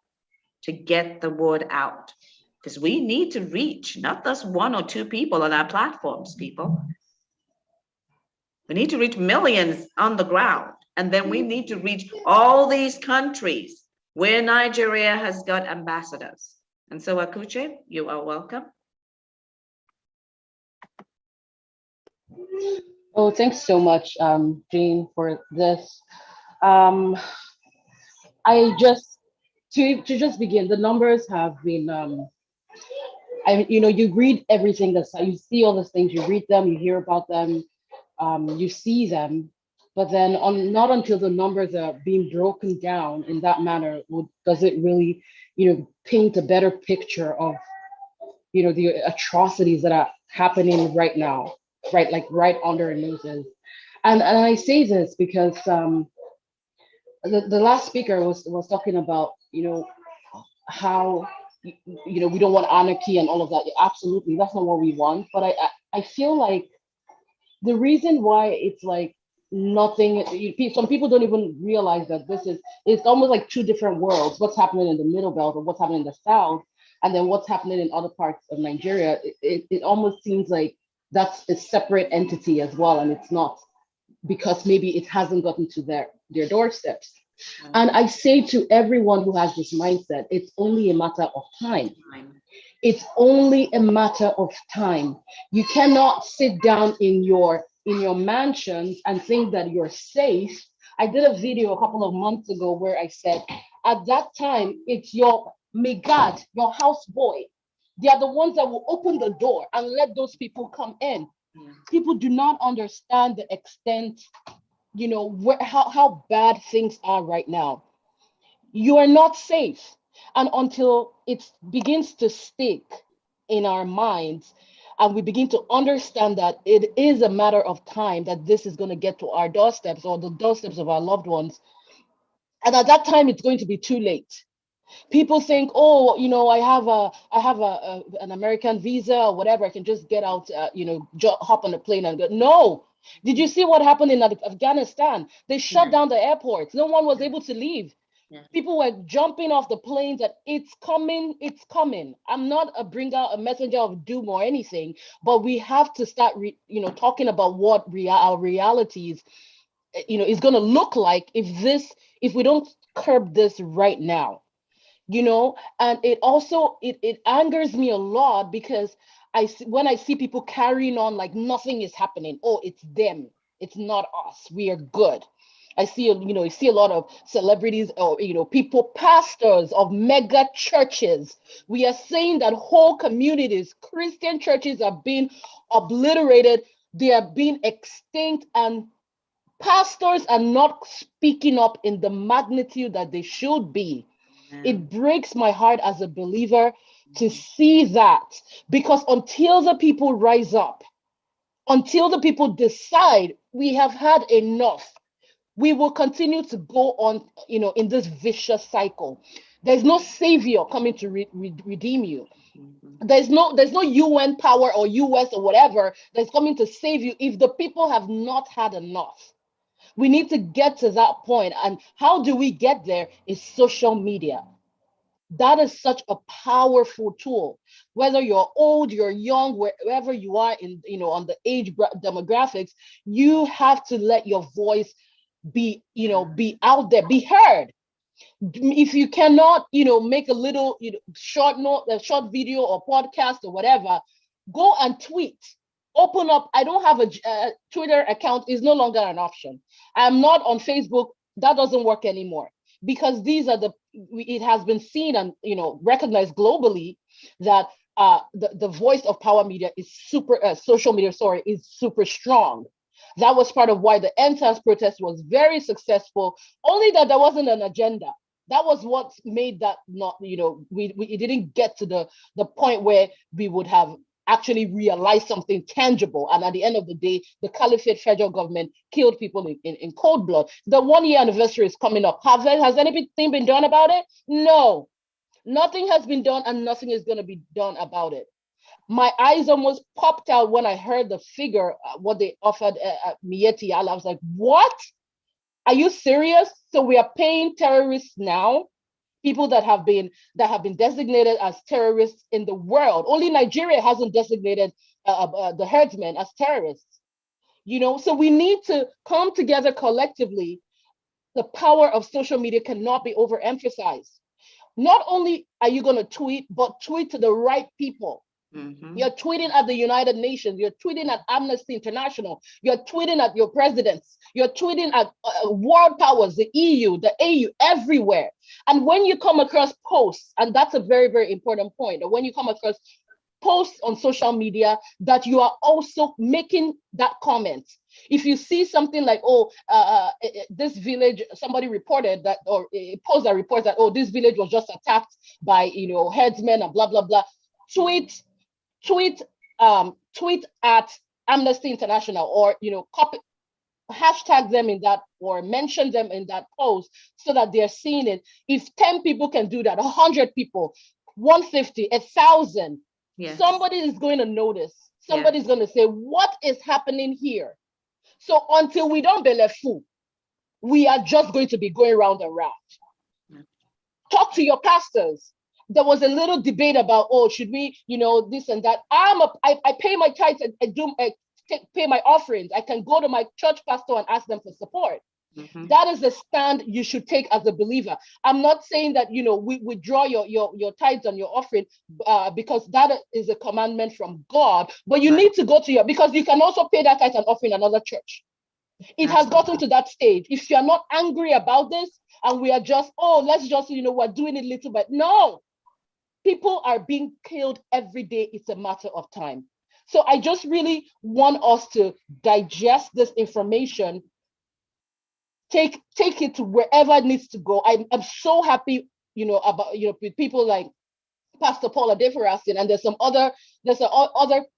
A: to get the word out. Because we need to reach not just one or two people on our platforms, people. We need to reach millions on the ground. And then we need to reach all these countries where Nigeria has got ambassadors. And so, Akuche, you are welcome.
G: Oh, thanks so much, Jane, for this. To just begin, the numbers have been, you read everything you see all these things, you read them, you hear about them, you see them, but then not until the numbers are being broken down in that manner does it really, paint a better picture of, the atrocities that are happening right now, right, like right under our noses. And I say this because the last speaker was talking about, how, we don't want anarchy and all of that. Absolutely, that's not what we want. But I feel like the reason why it's like nothing, some people don't even realize that it's almost like two different worlds. What's happening in the Middle Belt or what's happening in the South, and then what's happening in other parts of Nigeria. It almost seems like that's a separate entity as well, and it's not, because maybe it hasn't gotten to their doorsteps. And I say to everyone who has this mindset, it's only a matter of time. It's only a matter of time. You cannot sit down in your mansions and think that you're safe. I did a video a couple of months ago where I said, at that time, it's your megad, your houseboy. They are the ones that will open the door and let those people come in. People do not understand the extent, how bad things are right now. You are not safe. And until it begins to stick in our minds and we begin to understand that it is a matter of time that this is going to get to our doorsteps or the doorsteps of our loved ones. And at that time, it's going to be too late. People think, oh, I have an American visa or whatever. I can just get out, hop on a plane and go. No. Did you see what happened in Afghanistan? They shut down the airports. No one was able to leave. Yeah. People were jumping off the planes that it's coming, it's coming. I'm not a messenger of doom or anything, but we have to start, talking about what our realities, is going to look like if we don't curb this right now. And it also it angers me a lot because when I see people carrying on like nothing is happening. Oh, it's them, it's not us, we are good. I see a lot of celebrities or people, pastors of mega churches. We are saying that whole communities, Christian churches, are being obliterated, they are being extinct, and pastors are not speaking up in the magnitude that they should be. It breaks my heart as a believer to see that, because until the people rise up, until the people decide we have had enough, we will continue to go on, in this vicious cycle. There's no savior coming to redeem you. There's no UN power or US or whatever that's coming to save you if the people have not had enough. We need to get to that point. And how do we get there is social media. That is such a powerful tool. Whether you're old, you're young, wherever you are in, on the age demographics, you have to let your voice be out there, be heard. If you cannot, make a little, short note, a short video or podcast or whatever, go and tweet. Open up. I don't have a Twitter account. Is no longer an option. I'm not on Facebook. That doesn't work anymore, because these are it has been seen and recognized globally that the voice of power media is social media, is super strong. That was part of why the NSAS protest was very successful, only that there wasn't an agenda. That was what made that not, we didn't get to the point where we would have actually realized something tangible. And at the end of the day, the Caliphate federal government killed people in cold blood. The 1-year anniversary is coming up. Has anything been done about it? No, nothing has been done, and nothing is going to be done about it. My eyes almost popped out when I heard the figure, what they offered Miyetti Allah. I was like, what? Are you serious? So we are paying terrorists now, people that have been designated as terrorists in the world. Only Nigeria hasn't designated the herdsmen as terrorists. So we need to come together collectively. The power of social media cannot be overemphasized. Not only are you going to tweet, but tweet to the right people. Mm-hmm. You're tweeting at the United Nations. You're tweeting at Amnesty International. You're tweeting at your presidents. You're tweeting at world powers, the EU, the AU, everywhere. And when you come across posts, and that's a very, very important point, when you come across posts on social media, that you are also making that comment. If you see something like, this village, somebody reported that, or a post that reports that, this village was just attacked by, herdsmen and blah, blah, blah, tweet at Amnesty International, or copy, hashtag them in that, or mention them in that post, so that they're seeing it. If 10 people can do that, 100 people, 150, 1,000, yes, somebody is going to notice. Somebody's going to say, what is happening here? So until we don't believe fool, we are just going to be going round and round. Talk to your pastors. There was a little debate about, should we, this and that. I pay my tithes and pay my offerings. I can go to my church pastor and ask them for support. Mm-hmm. That is the stand you should take as a believer. I'm not saying that, we withdraw your tithes and your offering because that is a commandment from God, but you need to go to because you can also pay that tithe and offering in another church. It has gotten to that stage. If you're not angry about this and we are just, let's just, we're doing it little bit. No. People are being killed every day. It's a matter of time. So I just really want us to digest this information, take it to wherever it needs to go. I'm so happy, about, with people like Pastor Paula Deferastin, and there's other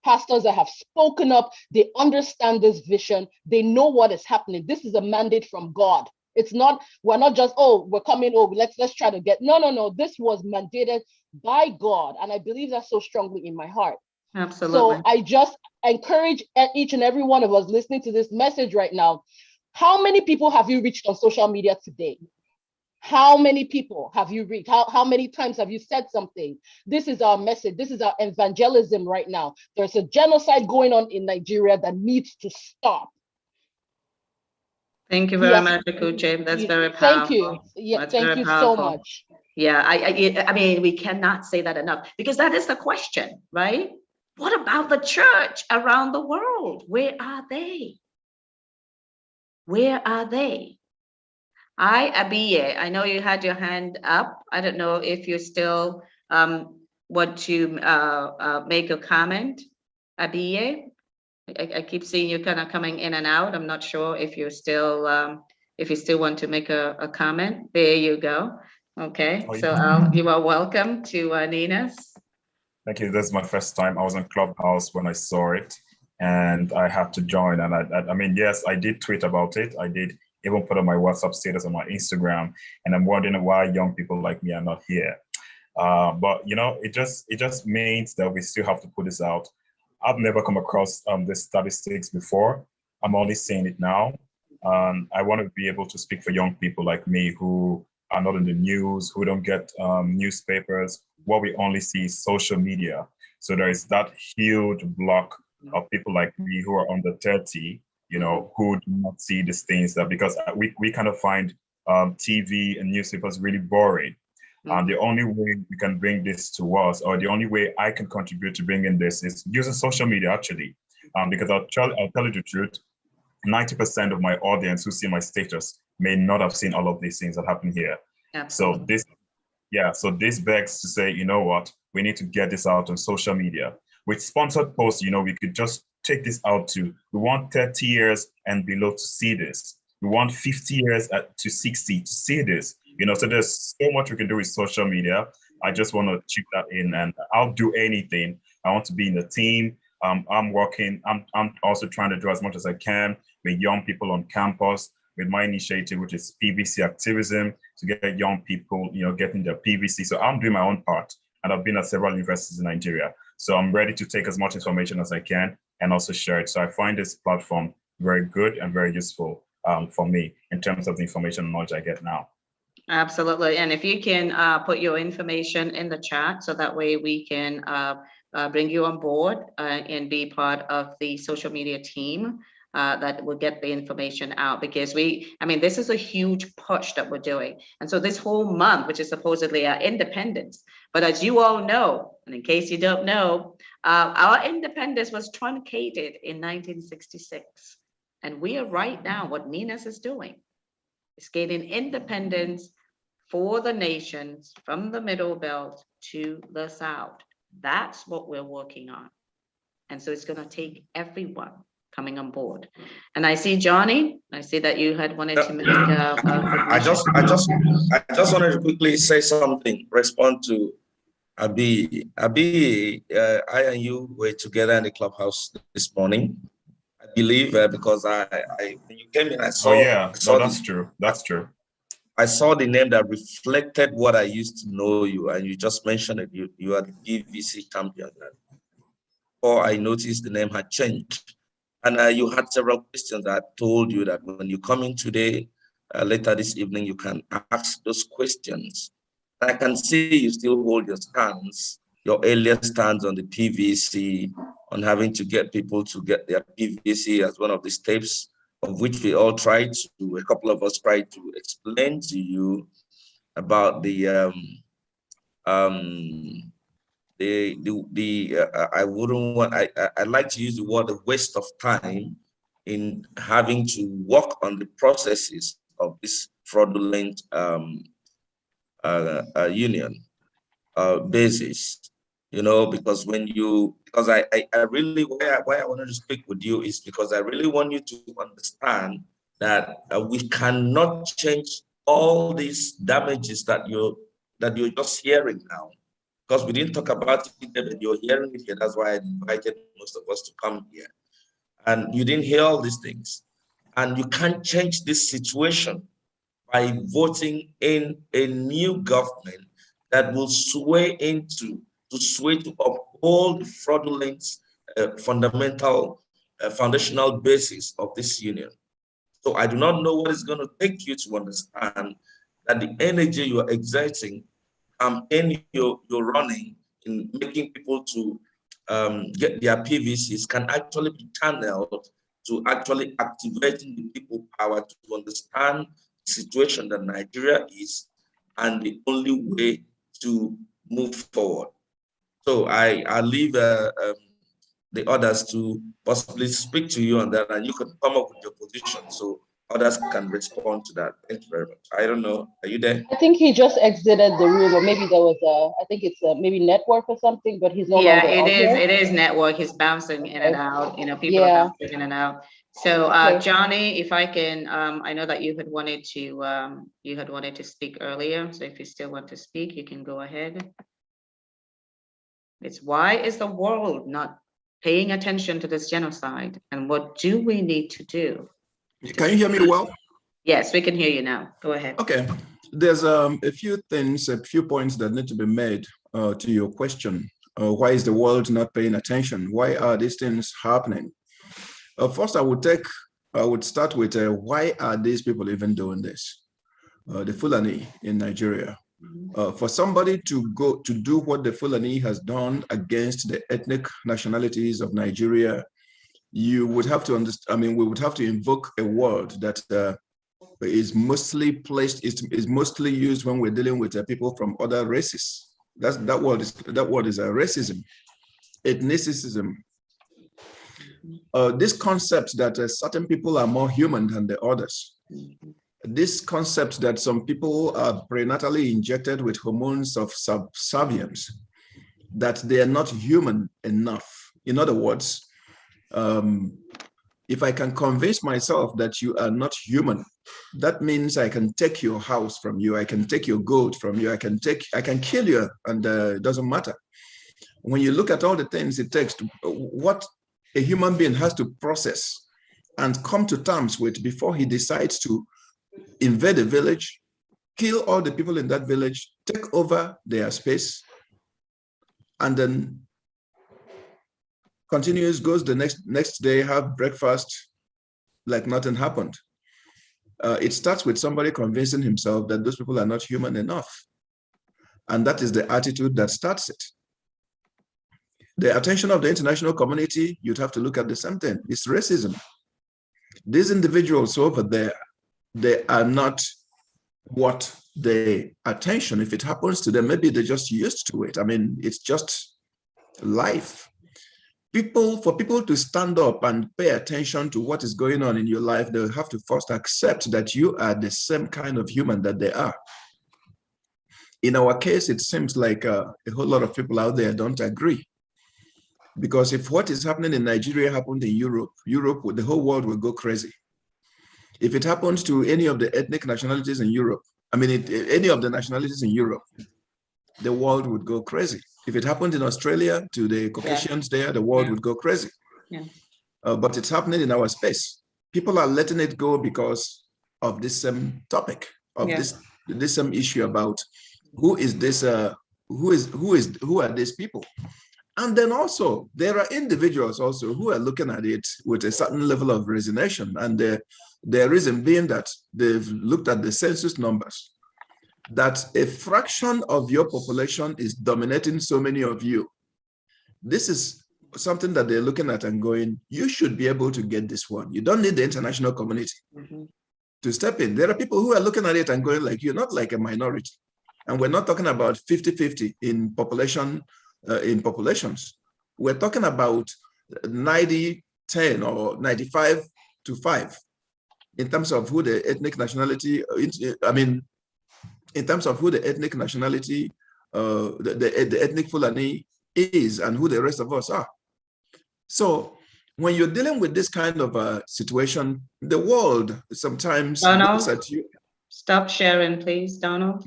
G: pastors that have spoken up. They understand this vision. They know what is happening. This is a mandate from God. It's not, we're not just, we're coming, let's try to get, no. This was mandated by God. And I believe that so strongly in my heart.
A: Absolutely.
G: So I just encourage each and every one of us listening to this message right now. How many people have you reached on social media today? How many people have you reached? How many times have you said something? This is our message. This is our evangelism right now. There's a genocide going on in Nigeria that needs to stop.
A: Thank you very much, Akuche. That's very powerful.
G: Thank you. Yeah, thank you
A: so
G: much.
A: Yeah, I mean, we cannot say that enough, because that is the question, right? What about the church around the world? Where are they? Where are they? Abiye, I know you had your hand up. I don't know if you still want to make a comment, Abiye. I keep seeing you kind of coming in and out. I'm not sure if you still want to make a comment. There you go. Okay, so you are welcome to NINAS.
H: Thank you. This is my first time. I was on Clubhouse when I saw it, and I had to join. And I mean, yes, I did tweet about it. I did even put on my WhatsApp status on my Instagram, and I'm wondering why young people like me are not here. But it just means that we still have to put this out. I've never come across the statistics before. I'm only seeing it now. I want to be able to speak for young people like me who are not in the news, who don't get newspapers. What we only see is social media. So there is that huge block of people like me who are under 30, who do not see these things, that because we kind of find TV and newspapers really boring. The only way we can bring this to us, or the only way I can contribute to bringing this, is using social media, actually. Because I'll tell you the truth, 90% of my audience who see my status may not have seen all of these things that happen here. Absolutely. So this begs to say, you know what, we need to get this out on social media. With sponsored posts, we could just take this out to, we want 30 years and below to see this. We want 50 years to 60 to see this. So there's so much we can do with social media. I just want to chip that in, and I'll do anything. I want to be in the team. I'm also trying to do as much as I can with young people on campus, with my initiative, which is PVC activism, to get young people, getting their PVC. So I'm doing my own part, and I've been at several universities in Nigeria. So I'm ready to take as much information as I can and also share it. So I find this platform very good and very useful for me in terms of the information and knowledge I get now.
A: Absolutely. And if you can put your information in the chat, so that way we can bring you on board and be part of the social media team that will get the information out, because this is a huge push that we're doing. And so this whole month, which is supposedly our independence, but as you all know, and in case you don't know, our independence was truncated in 1966. And we are right now, what NINAS is doing is gaining independence for the nations from the Middle Belt to the South. That's what we're working on. And so it's going to take everyone coming on board. And I see Johnny, I see that you had wanted to make
B: I just wanted to quickly say something, respond to Abi. Abi, I and you were together in the clubhouse this morning, I believe, because when you came in, I saw.
H: Oh yeah, that's true. That's true.
B: I saw the name that reflected what I used to know you, and you just mentioned it. You are the PVC champion. Or I noticed the name had changed, and you had several questions. I told you that when you come in today, later this evening, you can ask those questions. I can see you still hold your stance, your earlier stance on the PVC, on having to get people to get their PVC as one of the steps, of which we all tried to, a couple of us tried to explain to you about I wouldn't want, I like to use the word a waste of time in having to work on the processes of this fraudulent union basis, because I really, why I wanted to speak with you is because I really want you to understand that we cannot change all these damages that you're just hearing now, because we didn't talk about it, but you're hearing it here. That's why I invited most of us to come here, and you didn't hear all these things, and you can't change this situation by voting in a new government that will sway to uphold the fraudulent foundational basis of this union. So I do not know what it's going to take you to understand that the energy you are exerting, campaign you're running in making people to get their PVCs, can actually be channeled to actually activating the people power to understand the situation that Nigeria is and the only way to move forward. So I leave the others to possibly speak to you on that, and you can come up with your position so others can respond to that. Thank you very much. I don't know. Are you there?
G: I think he just exited the room, or maybe there was I think it's maybe network or something, but he's no longer on here.
A: It is network. He's bouncing in and out. People are bouncing in and out. So Johnny, if I can, I know that you had wanted to speak earlier. So if you still want to speak, you can go ahead. It's why is the world not paying attention to this genocide, and what do we need to do?
I: Can you hear me well?
A: Yes, we can hear you now. Go ahead.
I: Okay. There's a few things, a few points that need to be made to your question. Why is the world not paying attention? Why are these things happening? First, I would start with why are these people even doing this? The Fulani in Nigeria. For somebody to go to do what the Fulani has done against the ethnic nationalities of Nigeria, you would have to understand, we would have to invoke a word that is mostly placed, is mostly used when we're dealing with people from other races. That word is racism, ethnicism. This concept that certain people are more human than the others. This concept that some people are prenatally injected with hormones of subservience, that they are not human enough. In other words, if I can convince myself that you are not human, that means I can take your house from you, I can take your gold from you, I can kill you, and it doesn't matter. When you look at all the things it takes to, what a human being has to process and come to terms with before he decides to invade a village, kill all the people in that village, take over their space, and then continues, goes the next day, have breakfast like nothing happened. It starts with somebody convincing himself that those people are not human enough. And that is the attitude that starts it. The attention of the international community, you'd have to look at the same thing. It's racism. These individuals over there, they are not what the attention, if it happens to them, maybe they're just used to it. I mean, it's just life. For people to stand up and pay attention to what is going on in your life, they'll have to first accept that you are the same kind of human that they are. In our case, it seems like a whole lot of people out there don't agree. Because if what is happening in Nigeria happened in Europe, the whole world will go crazy. If it happens to any of the ethnic nationalities in Europe, any of the nationalities in Europe, the world would go crazy. If it happened in Australia to the Caucasians there, the world would go crazy.
A: Yeah.
I: But it's happening in our space. People are letting it go because of this same topic, of this same issue about who is this, who are these people? And then also, there are individuals also who are looking at it with a certain level of resignation. And the reason being that they've looked at the census numbers, that a fraction of your population is dominating so many of you. This is something that they're looking at and going, you should be able to get this one. You don't need the international community to step in. There are people who are looking at it and going like, you're not like a minority. And we're not talking about 50-50 in population, in populations. We're talking about 90-10 or 95-5 in terms of who the ethnic nationality, in terms of who the ethnic nationality, the ethnic Fulani is and who the rest of us are. So when you're dealing with this kind of a situation, the world sometimes looks at you.
A: Stop sharing, please, Donald.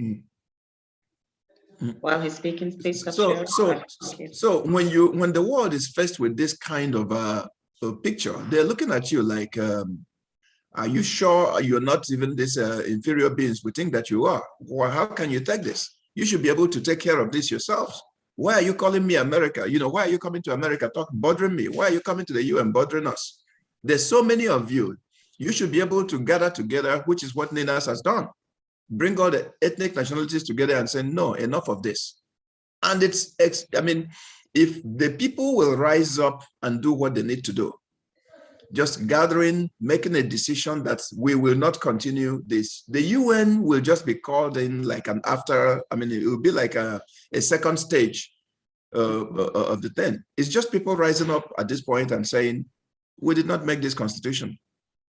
A: While he's speaking, please stop sharing.
I: So when the world is faced with this kind of a picture, they're looking at you like, are you sure you're not even this inferior beings we think that you are? Well, how can you take this? You should be able to take care of this yourselves. Why are you calling me America? Why are you coming to America bothering me? Why are you coming to the UN bothering us? There's so many of you. You should be able to gather together, which is what NINAS has done. Bring all the ethnic nationalities together and say, no, enough of this. And if the people will rise up and do what they need to do, just gathering, making a decision that we will not continue this, the UN will just be called in like an after, it will be like a second stage of the thing. It's just people rising up at this point and saying, we did not make this constitution.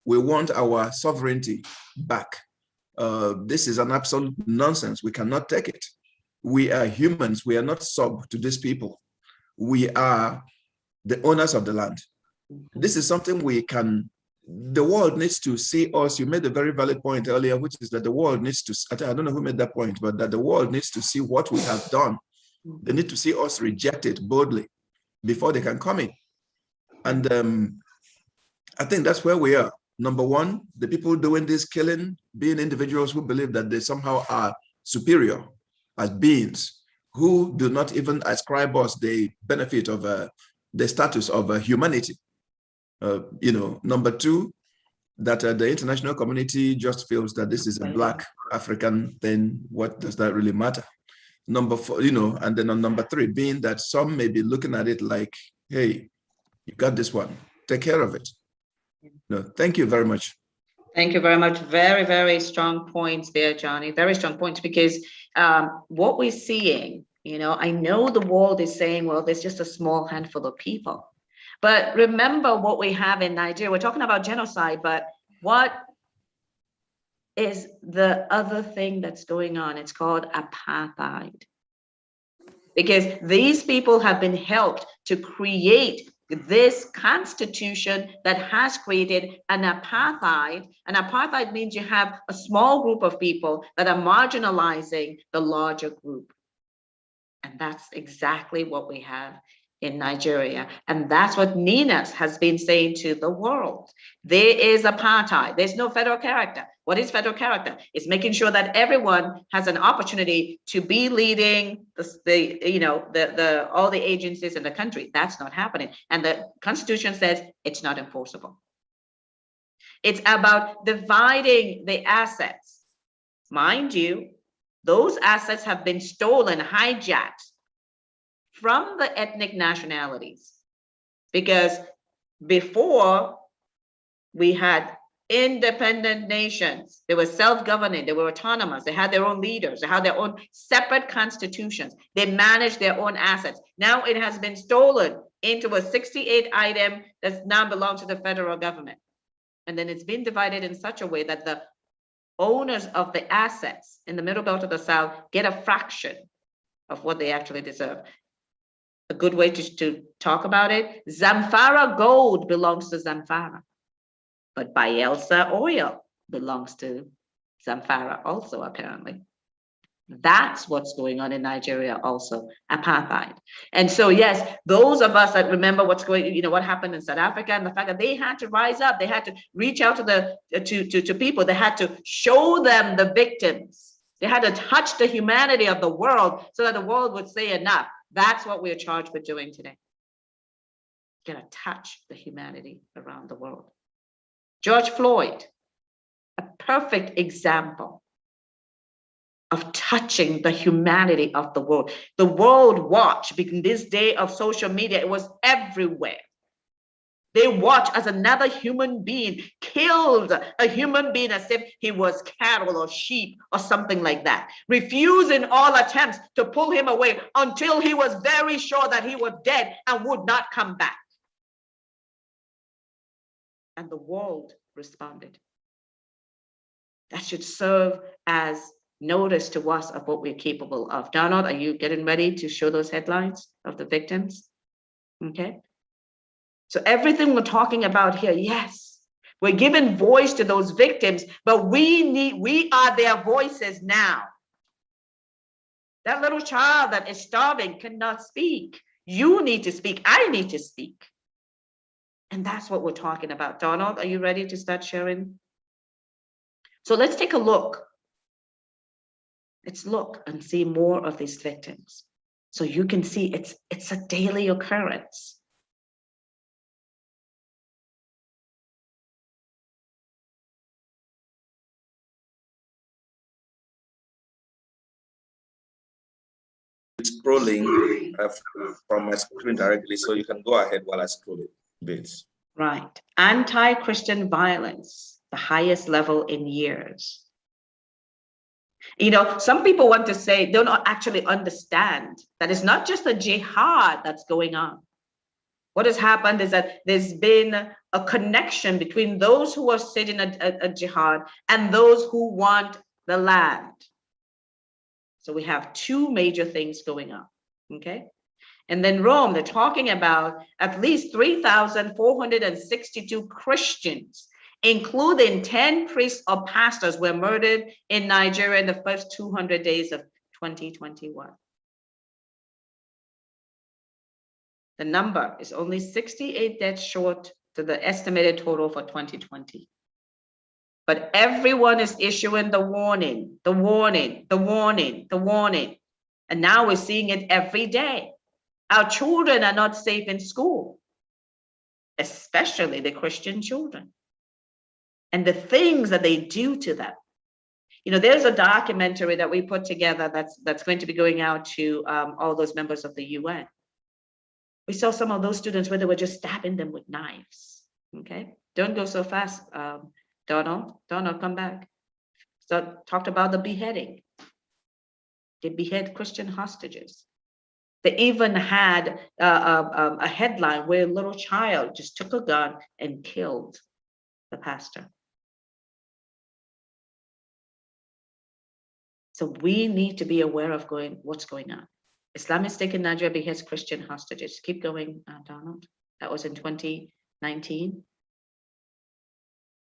I: We want our sovereignty back. This is an absolute nonsense. We cannot take it. We are humans. We are not sub to these people. We are the owners of the land. This is something the world needs to see us. You made a very valid point earlier, which is that the world needs to, I don't know who made that point, but that the world needs to see what we have done. They need to see us reject it boldly before they can come in. And I think that's where we are. Number one, the people doing this killing, being individuals who believe that they somehow are superior as beings, who do not even ascribe us the benefit of the status of humanity. Number two, that the international community just feels that this is a Black African thing. What does that really matter? Number four, and then on number three, being that some may be looking at it like, hey, you got this one, take care of it. No, thank you very much.
A: Thank you very much. Very, very strong points there, Johnny. Very strong points, because what we're seeing, I know the world is saying, well, there's just a small handful of people. But remember what we have in Nigeria. We're talking about genocide, but what is the other thing that's going on? It's called apartheid. Because these people have been helped to create this constitution that has created an apartheid. And apartheid means you have a small group of people that are marginalizing the larger group. And that's exactly what we have in Nigeria. And that's what NINAS has been saying to the world. There is apartheid. There's no federal character. What is federal character? It's making sure that everyone has an opportunity to be leading all the agencies in the country. That's not happening. And the Constitution says it's not enforceable. It's about dividing the assets. Mind you, those assets have been stolen, hijacked from the ethnic nationalities, because before we had independent nations, they were self-governing, they were autonomous, they had their own leaders, they had their own separate constitutions, they managed their own assets. Now it has been stolen into a 68 item that now belongs to the federal government. And then it's been divided in such a way that the owners of the assets in the middle belt of the South get a fraction of what they actually deserve. A good way to talk about it, Zamfara gold belongs to Zamfara, but Bayelsa oil belongs to Zamfara also, apparently. That's what's going on in Nigeria also, apartheid. And so, yes, those of us that remember what's going, what happened in South Africa, and the fact that they had to rise up, they had to reach out to people, they had to show them the victims, they had to touch the humanity of the world so that the world would say enough. That's what we're charged with doing today. Gonna touch the humanity around the world. George Floyd, a perfect example of touching the humanity of the world. The world watched, because in this day of social media, it was everywhere. They watch as another human being killed a human being as if he was cattle or sheep or something like that, refusing all attempts to pull him away until he was very sure that he was dead and would not come back. And the world responded. That should serve as notice to us of what we're capable of. Donald, are you getting ready to show those headlines of the victims? Okay. So everything we're talking about here, yes, we're giving voice to those victims, but we are their voices now. That little child that is starving cannot speak. You need to speak. I need to speak. And that's what we're talking about. Donald, are you ready to start sharing? So let's take a look. Let's look and see more of these victims. So you can see it's a daily occurrence.
B: Scrolling from my screen directly, so you can go ahead while I scroll it a bit.
A: Right. Anti-Christian violence, the highest level in years. Some people want to say, they don't actually understand that it's not just a jihad that's going on. What has happened is that there's been a connection between those who are sitting a jihad and those who want the land. So we have two major things going on, okay? And then Rome, they're talking about at least 3,462 Christians, including 10 priests or pastors, were murdered in Nigeria in the first 200 days of 2021. The number is only 68 deaths short to the estimated total for 2020. But everyone is issuing the warning, the warning, the warning, the warning. And now we're seeing it every day. Our children are not safe in school, especially the Christian children. And the things that they do to them. There's a documentary that we put together that's going to be going out to all those members of the UN. We saw some of those students where they were just stabbing them with knives, okay? Don't go so fast, Donald, come back. So talked about the beheading. They behead Christian hostages. They even had a headline where a little child just took a gun and killed the pastor. So we need to be aware of what's going on. Islamic State in Nigeria beheads Christian hostages. Keep going, Donald. That was in 2019.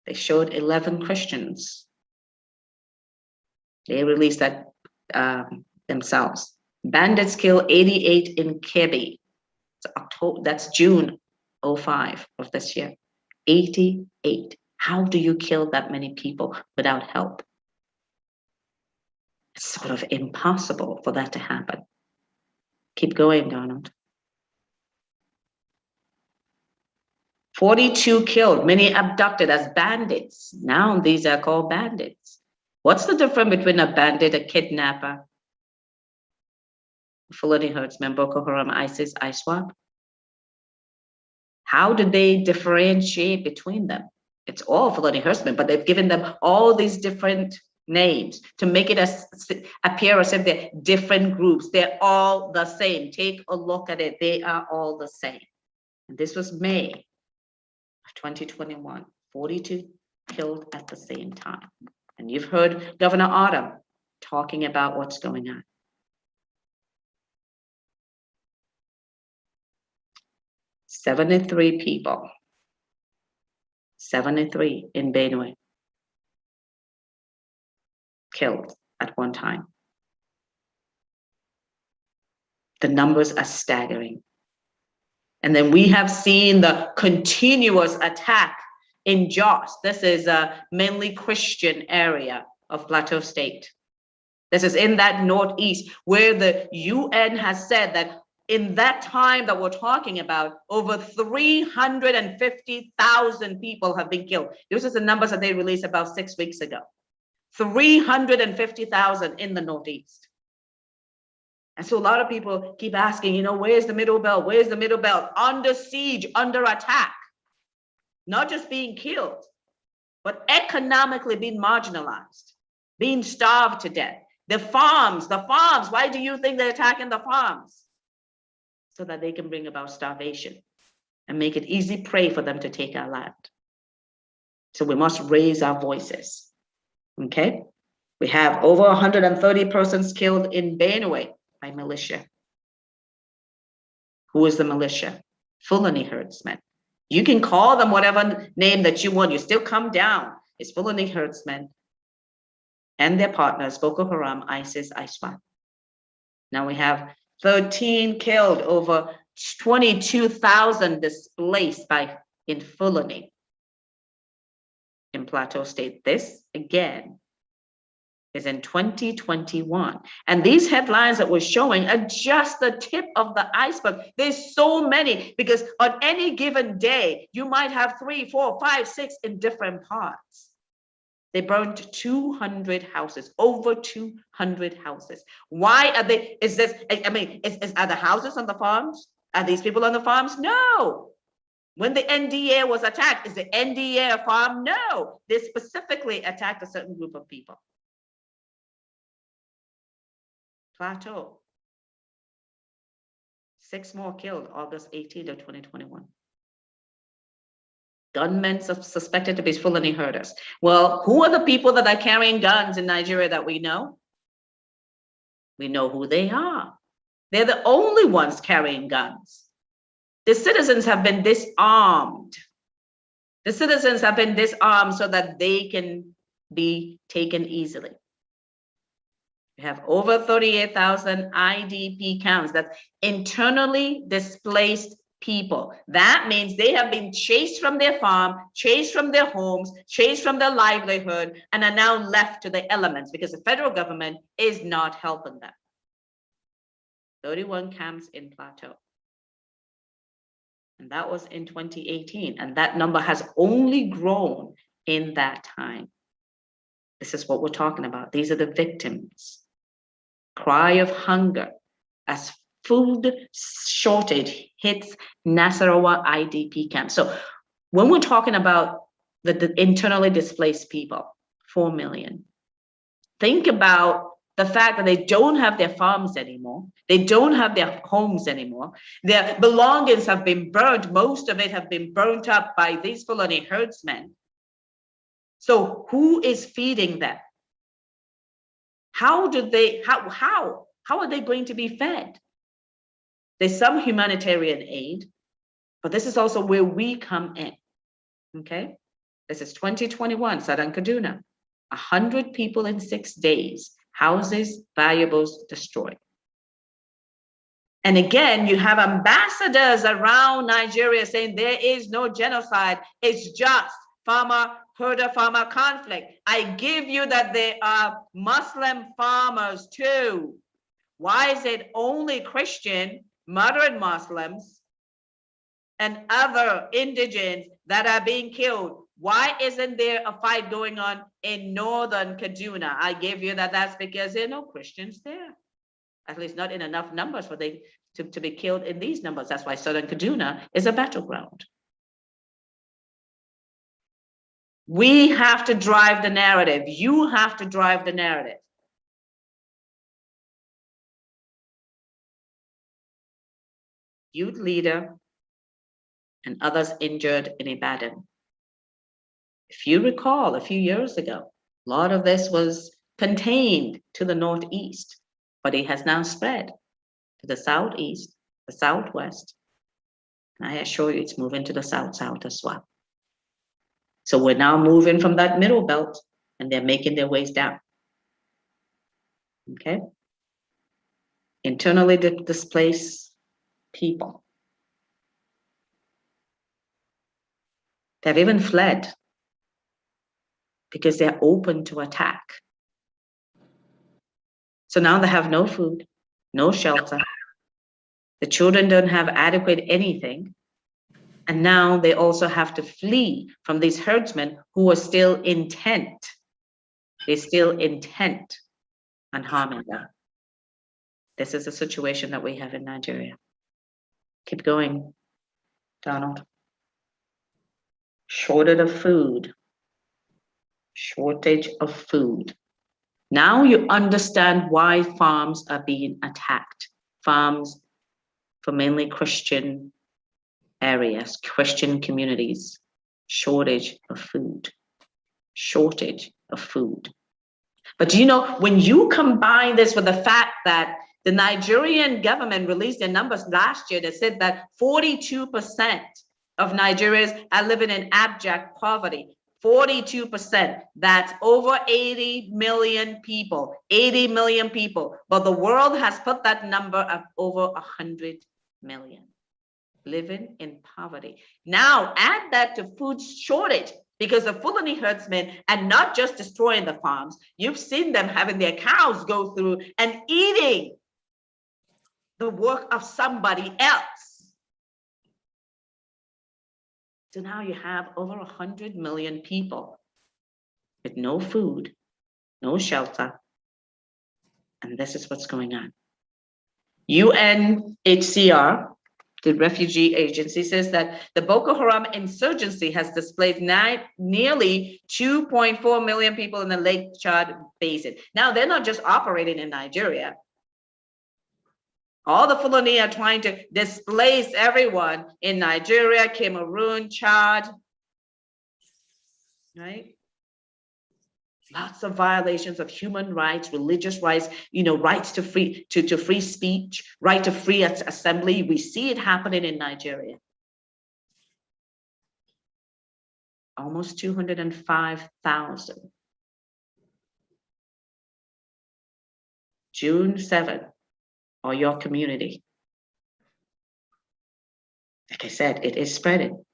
A: They showed 11 Christians. They released that themselves. Bandits kill 88 in Kebbi. That's June 05 of this year. 88. How do you kill that many people without help? It's sort of impossible for that to happen. Keep going, Donald. 42 killed, many abducted as bandits. Now these are called bandits. What's the difference between a bandit, a kidnapper, Fulani herdsmen, Boko Haram, ISIS, ISWAP? How do they differentiate between them? It's all Fulani herdsmen, but they've given them all these different names to make it appear as if they're different groups. They're all the same. Take a look at it. They are all the same. And this was May of 2021. 42 killed at the same time. And you've heard Governor Autumn talking about what's going on. 73 people. 73 in Benue. Killed at one time. The numbers are staggering. And then we have seen the continuous attack in Jos. This is a mainly Christian area of Plateau State. This is in that northeast where the UN has said that in that time that we're talking about, over 350,000 people have been killed. Those are the numbers that they released about 6 weeks ago. 350,000 in the Northeast. And so a lot of people keep asking, where's the Middle Belt? Where's the Middle Belt? Under siege, under attack. Not just being killed, but economically being marginalized, being starved to death. The farms, why do you think they're attacking the farms? So that they can bring about starvation and make it easy prey for them to take our land. So we must raise our voices. Okay, we have over 130 persons killed in Benue by militia. Who is the militia? Fulani herdsmen. You can call them whatever name that you want. You still come down. It's Fulani herdsmen and their partners, Boko Haram, ISIS, ISWAP. Now we have 13 killed, over 22,000 displaced in Fulani. In Plateau State. This, again, is in 2021. And these headlines that we're showing are just the tip of the iceberg. There's so many, because on any given day, you might have 3, 4, 5, 6 in different parts. They burned 200 houses, over 200 houses. Why are they, are the houses on the farms? Are these people on the farms? No. When the NDA was attacked, is the NDA a farm? No, they specifically attacked a certain group of people. Plateau. 6 more killed August 18th of 2021. Gunmen suspected to be Fulani herders. Well, who are the people that are carrying guns in Nigeria that we know? We know who they are. They're the only ones carrying guns. The citizens have been disarmed. The citizens have been disarmed so that they can be taken easily. We have over 38,000 IDP camps, that's internally displaced people. That means they have been chased from their farm, chased from their homes, chased from their livelihood, and are now left to the elements because the federal government is not helping them. 31 camps in Plateau. And that was in 2018. And that number has only grown in that time. This is what we're talking about. These are the victims. Cry of hunger as food shortage hits Nasarawa IDP camp. So when we're talking about the internally displaced people, 4 million. Think about the fact that they don't have their farms anymore. They don't have their homes anymore. Their belongings have been burned. Most of it have been burnt up by these Fulani herdsmen. So who is feeding them? How are they going to be fed? There's some humanitarian aid, but this is also where we come in, okay? This is 2021, Southern Kaduna. 100 people in 6 days, houses, valuables destroyed. And again, you have ambassadors around Nigeria saying there is no genocide, it's just herder-farmer conflict. I give you that there are Muslim farmers too. Why is it only Christian, moderate Muslims, and other indigents that are being killed? Why isn't there a fight going on in northern Kaduna? I give you that that's because there are no Christians there. At least not in enough numbers for they to be killed in these numbers. That's why southern Kaduna is a battleground. We have to drive the narrative. You have to drive the narrative. Youth leader and others injured in Ibadan. If you recall, a few years ago, a lot of this was contained to the northeast, but it has now spread to the southeast, the southwest, and I assure you it's moving to the south as well. So we're now moving from that middle belt, and they're making their ways down. Okay? Internally displaced people. They've even fled because they're open to attack. So now they have no food, no shelter. The children don't have adequate anything. And now they also have to flee from these herdsmen who are still intent. They're still intent on harming them. This is the situation that we have in Nigeria. Keep going, Donald. Shortage of food. Shortage of food. Now you understand why farms are being attacked. Farms for mainly Christian areas, Christian communities. Shortage of food. Shortage of food. But you know, when you combine this with the fact that the Nigerian government released their numbers last year that said that 42% of Nigerians are living in abject poverty. 42%, that's over 80 million people, 80 million people. But the world has put that number of over 100 million living in poverty. Now add that to food shortage, because the Fulani herdsmen are not just destroying the farms. You've seen them having their cows go through and eating the work of somebody else. So now you have over 100 million people with no food, no shelter, and this is what's going on. UNHCR, the refugee agency, says that the Boko Haram insurgency has displaced nearly 2.4 million people in the Lake Chad Basin. Now, they're not just operating in Nigeria. All the Fulani are trying to displace everyone in Nigeria, Cameroon, Chad, right? Lots of violations of human rights, religious rights, you know, rights to free speech, right to free assembly. We see it happening in Nigeria. Almost 205,000. June 7th, or your community. Like I said, it is spreading.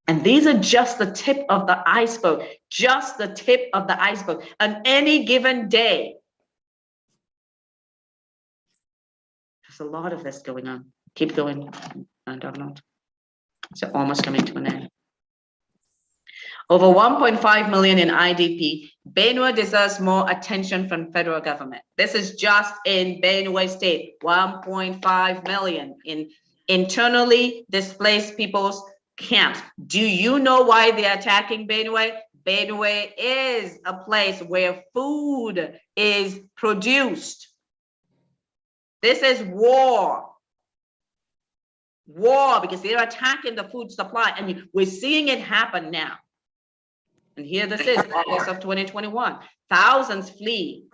A: And these are just the tip of the iceberg, just the tip of the iceberg. On any given day, there's a lot of this going on. Keep going, Donald. So almost coming to an end. Over 1.5 million in IDP. Benue deserves more attention from federal government. This is just in Benue State, 1.5 million in internally displaced peoples camps. Do you know why they're attacking Benue? Benue is a place where food is produced. This is war. War, because they're attacking the food supply, and we're seeing it happen now. And here this is, August of 2021. Thousands flee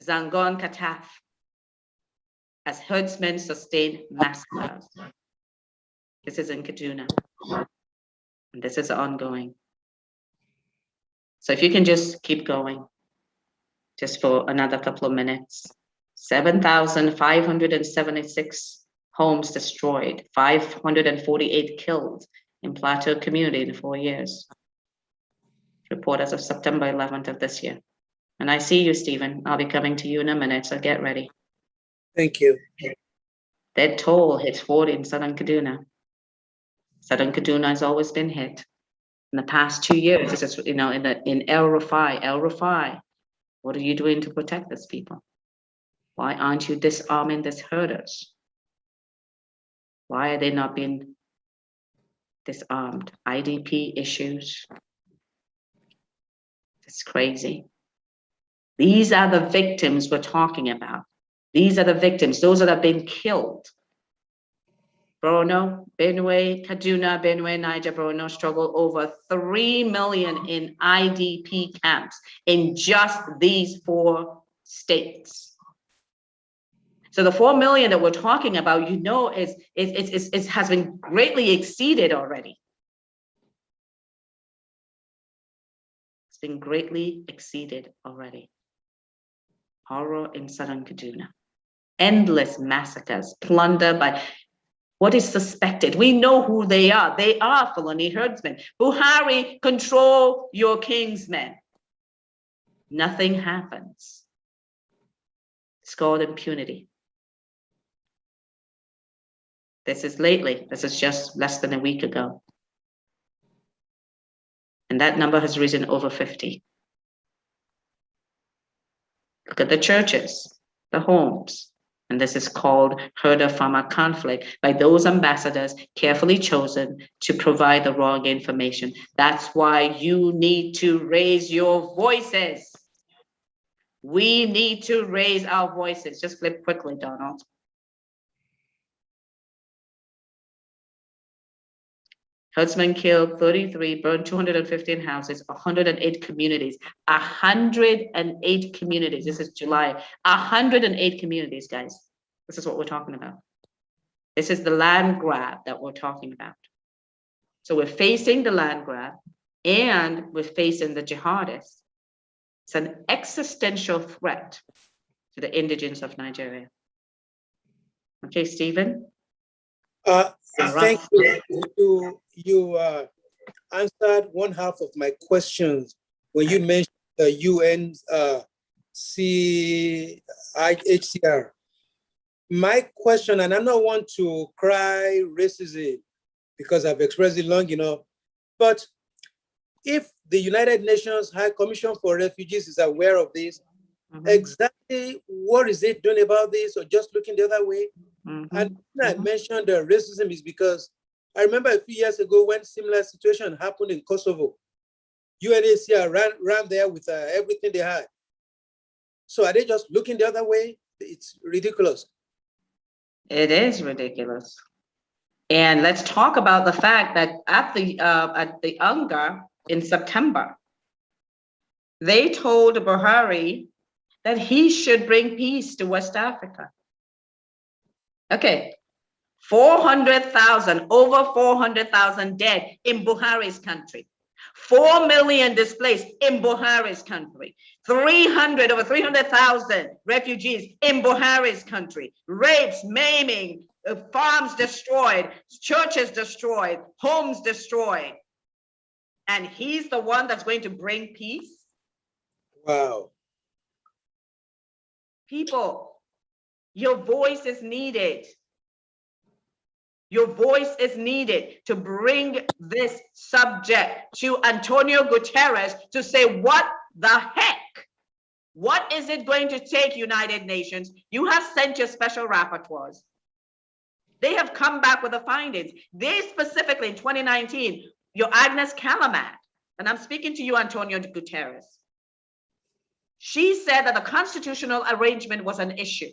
A: Zangon Kataf as herdsmen sustain massacres. This is in Kaduna. And this is ongoing. So if you can just keep going, just for another couple of minutes. 7,576 homes destroyed, 548 killed in Plateau community in 4 years. Report as of September 11th of this year. And I see you, Stephen. I'll be coming to you in a minute, so get ready.
J: Thank you.
A: That toll hits 40 in Southern Kaduna. Southern Kaduna has always been hit. In the past 2 years, this is, in El Rufai, what are you doing to protect these people? Why aren't you disarming these herders? Why are they not being disarmed? IDP issues. It's crazy. These are the victims we're talking about. These are the victims, those that have been killed. Borno, Benue, Kaduna, Benue, Niger, Borno struggle over 3 million in IDP camps in just these 4 states. So the 4 million that we're talking about, has been greatly exceeded already. It's been greatly exceeded already. Horror in Southern Kaduna. Endless massacres, plunder by what is suspected. We know who they are. They are Fulani herdsmen. Buhari, control your kingsmen. Nothing happens. It's called impunity. This is lately. This is just less than a week ago. And that number has risen over 50. Look at the churches, the homes. And this is called herder-farmer conflict by those ambassadors carefully chosen to provide the wrong information. That's why you need to raise your voices. We need to raise our voices. Just flip quickly, Donald. Herdsmen killed 33, burned 215 houses, 108 communities, 108 communities. This is July, 108 communities, guys. This is what we're talking about. This is the land grab that we're talking about. So we're facing the land grab and we're facing the jihadists. It's an existential threat to the indigents of Nigeria. Okay, Stephen?
J: Thank you. You answered one half of my questions when you mentioned the UNHCR. My question, and I don't want to cry racism because I've expressed it long enough, but if the United Nations High Commission for Refugees is aware of this, exactly what is it doing about this, or just looking the other way? And I mentioned racism is because I remember a few years ago when similar situation happened in Kosovo. UNHCR ran there with everything they had. So are they just looking the other way? It's ridiculous.
A: It is ridiculous. And let's talk about the fact that at the UNGA in September, they told Buhari that he should bring peace to West Africa. Okay, 400,000, over 400,000 dead in Buhari's country. 4 million displaced in Buhari's country. Over 300,000 refugees in Buhari's country. Rapes, maiming, farms destroyed, churches destroyed, homes destroyed. And he's the one that's going to bring peace?
J: Wow.
A: People, your voice is needed. Your voice is needed to bring this subject to Antonio Guterres to say, what the heck? What is it going to take, United Nations? You have sent your special rapporteurs. They have come back with the findings. They specifically in 2019, your Agnes Calamat, and I'm speaking to you, Antonio Guterres. She said that the constitutional arrangement was an issue.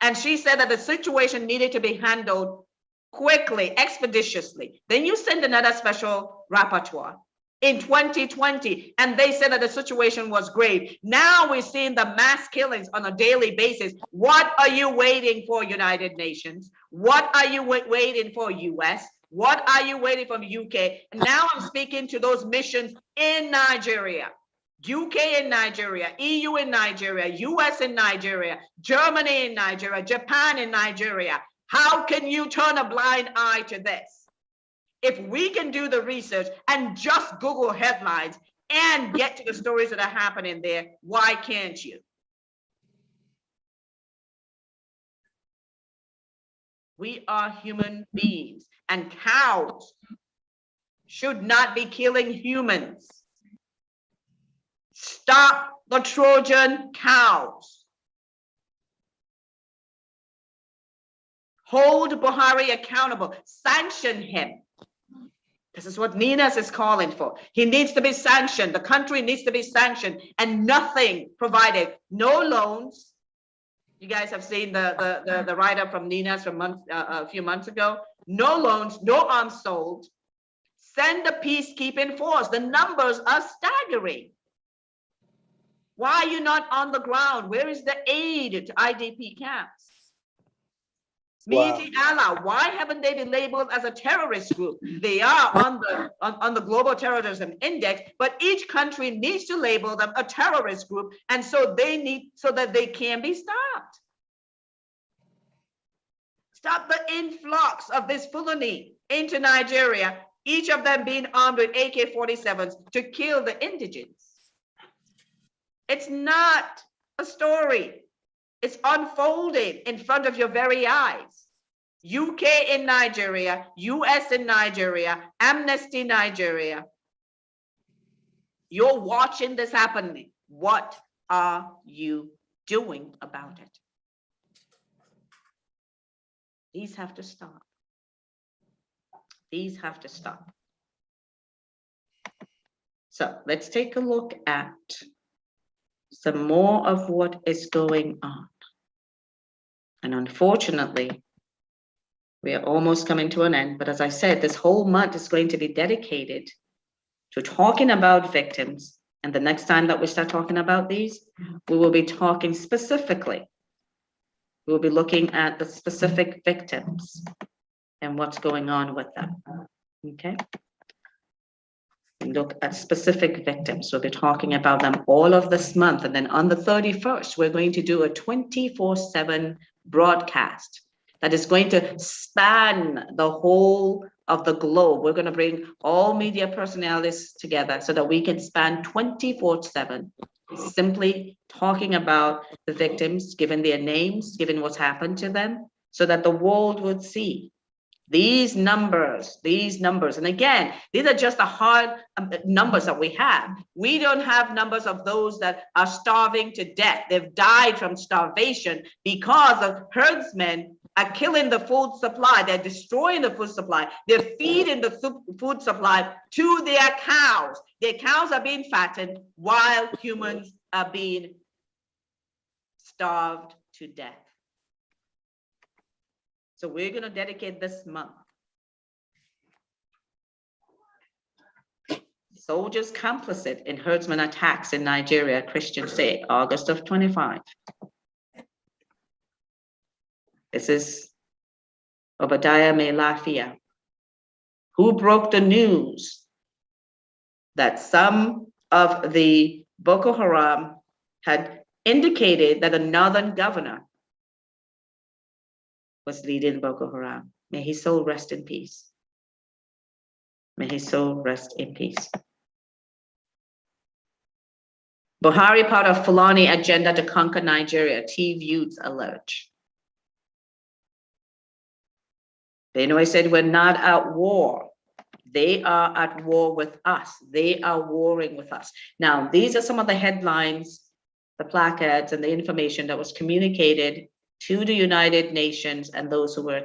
A: And she said that the situation needed to be handled quickly, expeditiously. Then you send another special rapporteur in 2020, and they said that the situation was grave. Now we're seeing the mass killings on a daily basis. What are you waiting for, United Nations? What are you waiting for, US? What are you waiting from UK? And now I'm speaking to those missions in Nigeria. UK in Nigeria, EU in Nigeria, US in Nigeria, Germany in Nigeria, Japan in Nigeria. How can you turn a blind eye to this? If we can do the research and just Google headlines and get to the stories that are happening there, why can't you? We are human beings, and cows should not be killing humans. Stop the Trojan cows. Hold Buhari accountable. Sanction him. This is what NINAS is calling for. He needs to be sanctioned. The country needs to be sanctioned, and nothing provided. No loans. You guys have seen the write-up from NINAS from a few months ago. No loans, no arms sold. Send the peacekeeping force. The numbers are staggering. Why are you not on the ground? Where is the aid to IDP camps? Meeting Allah, why haven't they been labeled as a terrorist group? They are on the global terrorism index, but each country needs to label them a terrorist group, and so that they can be stopped. Stop the influx of this Fulani into Nigeria, each of them being armed with AK-47s to kill the indigents. It's not a story. It's unfolding in front of your very eyes. UK in Nigeria, US in Nigeria, Amnesty Nigeria. You're watching this happening. What are you doing about it? These have to stop. These have to stop. So let's take a look at some more of what is going on. And unfortunately, we are almost coming to an end. But as I said, this whole month is going to be dedicated to talking about victims. And the next time that we start talking about these, we will be talking specifically. We'll be looking at the specific victims and what's going on with them. Okay. Look at specific victims. We'll be talking about them all of this month. And then on the 31st, we're going to do a 24/7 broadcast that is going to span the whole of the globe. We're going to bring all media personalities together so that we can span 24/7, simply talking about the victims, given their names, given what's happened to them, so that the world would see these numbers, and again, these are just the hard numbers that we have. We don't have numbers of those that are starving to death. They've died from starvation because of herdsmen are killing the food supply. They're destroying the food supply. They're feeding the food supply to their cows. Their cows are being fattened while humans are being starved to death. So we're going to dedicate this month. Soldiers complicit in herdsman attacks in Nigeria, Christians say, August of 25. This is Obadiah Melafia, who broke the news that some of the Boko Haram had indicated that a northern governor was leading Boko Haram. May his soul rest in peace. May his soul rest in peace. Buhari part of Fulani agenda to conquer Nigeria, T-Views alert. Benue said we're not at war. They are at war with us. They are warring with us. Now, these are some of the headlines, the placards, and the information that was communicated to the United Nations and those who were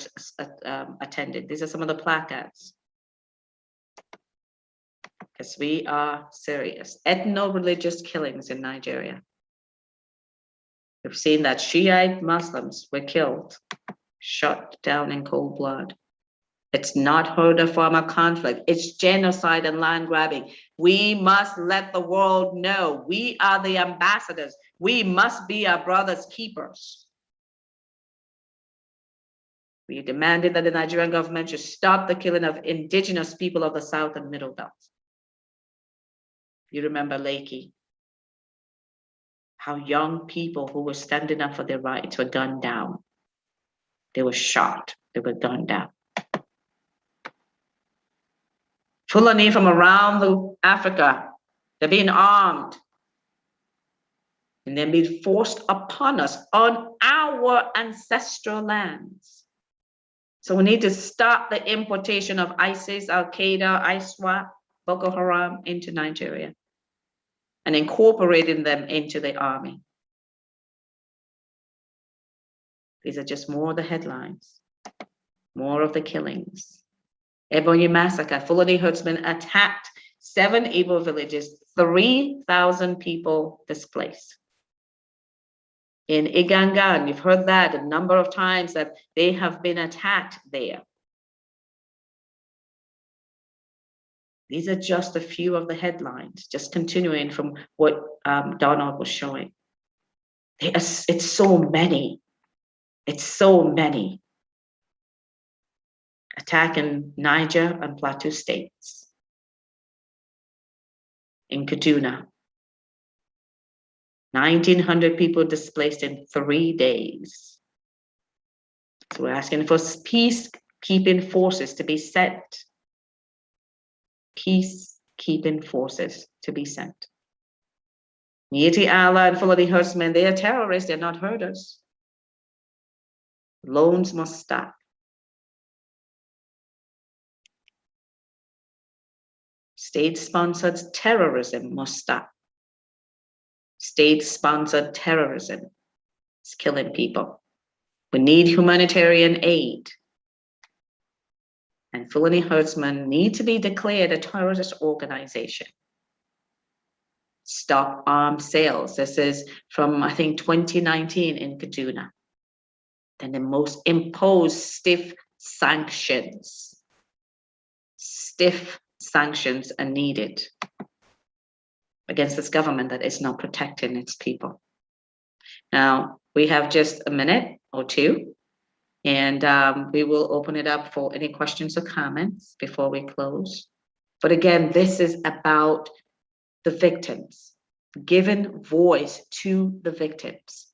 A: attended. These are some of the placards. Because we are serious. Ethno-religious killings in Nigeria. We've seen that Shiite Muslims were killed, shot down in cold blood. It's not heard of form of conflict. It's genocide and land grabbing. We must let the world know we are the ambassadors. We must be our brothers' keepers. We demanded that the Nigerian government should stop the killing of indigenous people of the South and Middle Belt. You remember Lakey, how young people who were standing up for their rights were gunned down. They were shot, they were gunned down. Fulani from around Africa, they're being armed and they're being forced upon us on our ancestral lands. So we need to stop the importation of ISIS, Al-Qaeda, ISWAP, Boko Haram into Nigeria and incorporating them into the army. These are just more of the headlines, more of the killings. Ebonyi massacre, Fulani herdsmen attacked 7 Igbo villages, 3,000 people displaced. In Igangan, you've heard that a number of times that they have been attacked there. These are just a few of the headlines, just continuing from what Donald was showing. It's so many. It's so many. Attack in Niger and Plateau states. In Kaduna, 1,900 people displaced in 3 days. So we're asking for peacekeeping forces to be sent. Peacekeeping forces to be sent. Mieti Allah and Fulani herdsmen, they are terrorists, they're not herders. Loans must stop. State-sponsored terrorism must stop. State-sponsored terrorism is killing people. We need humanitarian aid. And Fulani herdsmen need to be declared a terrorist organization. Stop arms sales. This is from, I think, 2019 in Kaduna. Then the most impose stiff sanctions. Stiff sanctions are needed against this government that is not protecting its people. Now, we have just a minute or two, and we will open it up for any questions or comments before we close. But again, this is about the victims, giving voice to the victims.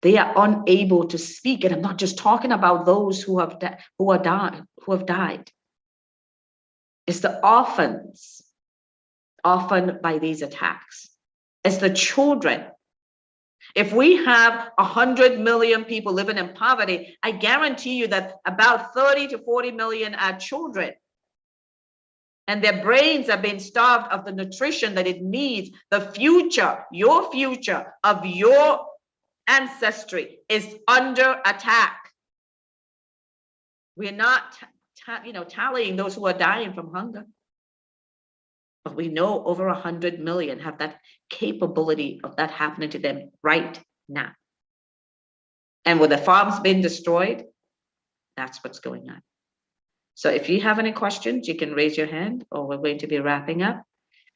A: They are unable to speak, and I'm not just talking about those who have died. It's the orphans, orphaned by these attacks. It's the children. If we have 100 million people living in poverty, I guarantee you that about 30 to 40 million are children. And their brains are being starved of the nutrition that it needs. The future, your future of your ancestry is under attack. We're not tallying those who are dying from hunger. But we know over 100 million have that capability of that happening to them right now. And with the farms being destroyed, that's what's going on. So if you have any questions, you can raise your hand, or we're going to be wrapping up.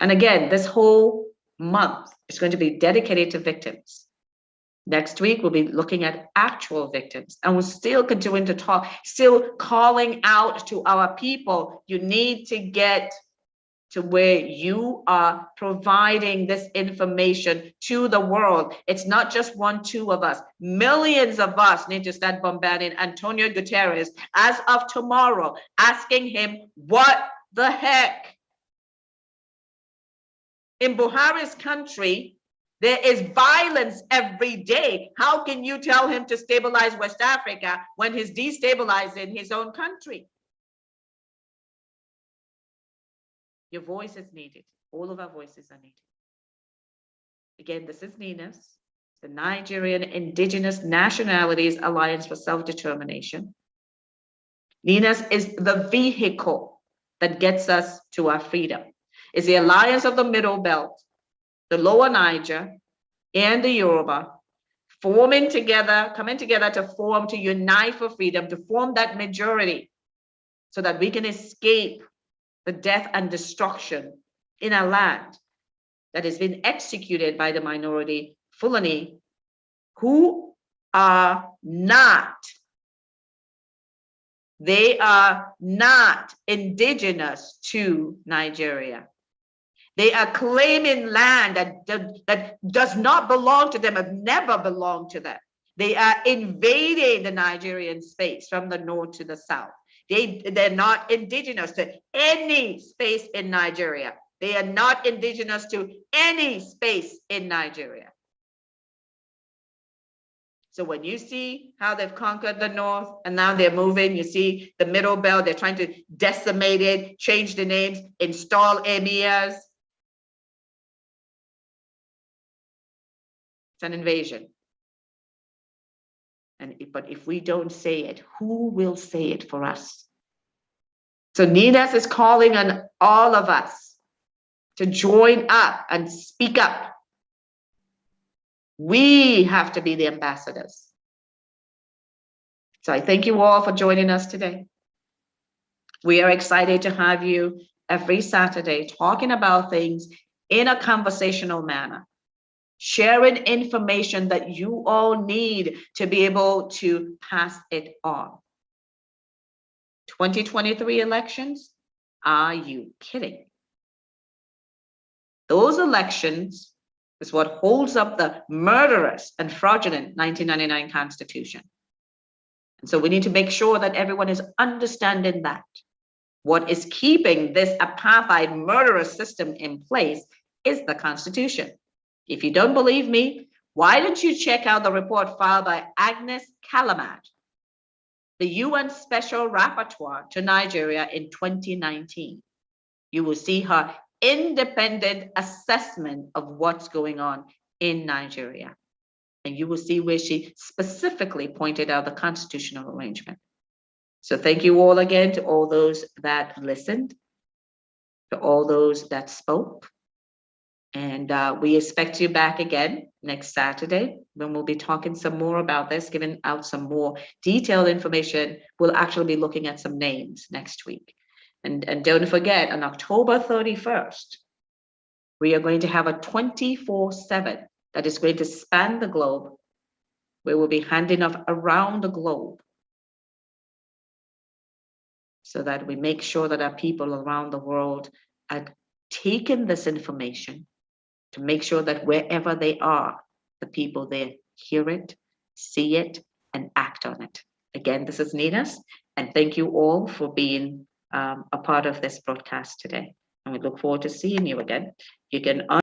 A: And again, this whole month is going to be dedicated to victims. Next week, we'll be looking at actual victims, and we're still continuing to talk, still calling out to our people. You need to get to where you are providing this information to the world. It's not just 1, 2 of us. Millions of us need to start bombarding Antonio Guterres as of tomorrow, asking him, what the heck? In Buhari's country, there is violence every day. How can you tell him to stabilize West Africa when he's destabilizing his own country? Your voice is needed. All of our voices are needed. Again, this is NINAS. the Nigerian Indigenous Nationalities Alliance for Self-Determination. NINAS is the vehicle that gets us to our freedom. It's the alliance of the Middle Belt, the Lower Niger, and the Yoruba, coming together to unite for freedom, to form that majority so that we can escape the death and destruction in our land that has been executed by the minority Fulani, who are not indigenous to Nigeria. They are claiming land that does not belong to them, have never belonged to them. They are invading the Nigerian space from the north to the south. They're not indigenous to any space in Nigeria. They are not indigenous to any space in Nigeria. So when you see how they've conquered the north and now they're moving, you see the Middle Belt, they're trying to decimate it, change the names, install emirs. It's an invasion. But if we don't say it, who will say it for us? So NINAS is calling on all of us to join up and speak up. We have to be the ambassadors. So I thank you all for joining us today. We are excited to have you every Saturday talking about things in a conversational manner, sharing information that you all need to be able to pass it on. 2023 elections, are you kidding? Those elections is what holds up the murderous and fraudulent 1999 Constitution. And so we need to make sure that everyone is understanding that. What is keeping this apartheid murderous system in place is the Constitution. If you don't believe me, why don't you check out the report filed by Agnes Callamard, the UN Special Rapporteur to Nigeria in 2019. You will see her independent assessment of what's going on in Nigeria. And you will see where she specifically pointed out the constitutional arrangement. So thank you all again to all those that listened, to all those that spoke. And we expect you back again next Saturday when we'll be talking some more about this, giving out some more detailed information. We'll actually be looking at some names next week. And don't forget, on October 31st, we are going to have a 24/7 that is going to span the globe, where we'll be handing off around the globe so that we make sure that our people around the world are taking this information to make sure that wherever they are, the people there hear it, see it, and act on it. Again, this is NINAS, and thank you all for being a part of this broadcast today. And we look forward to seeing you again. You can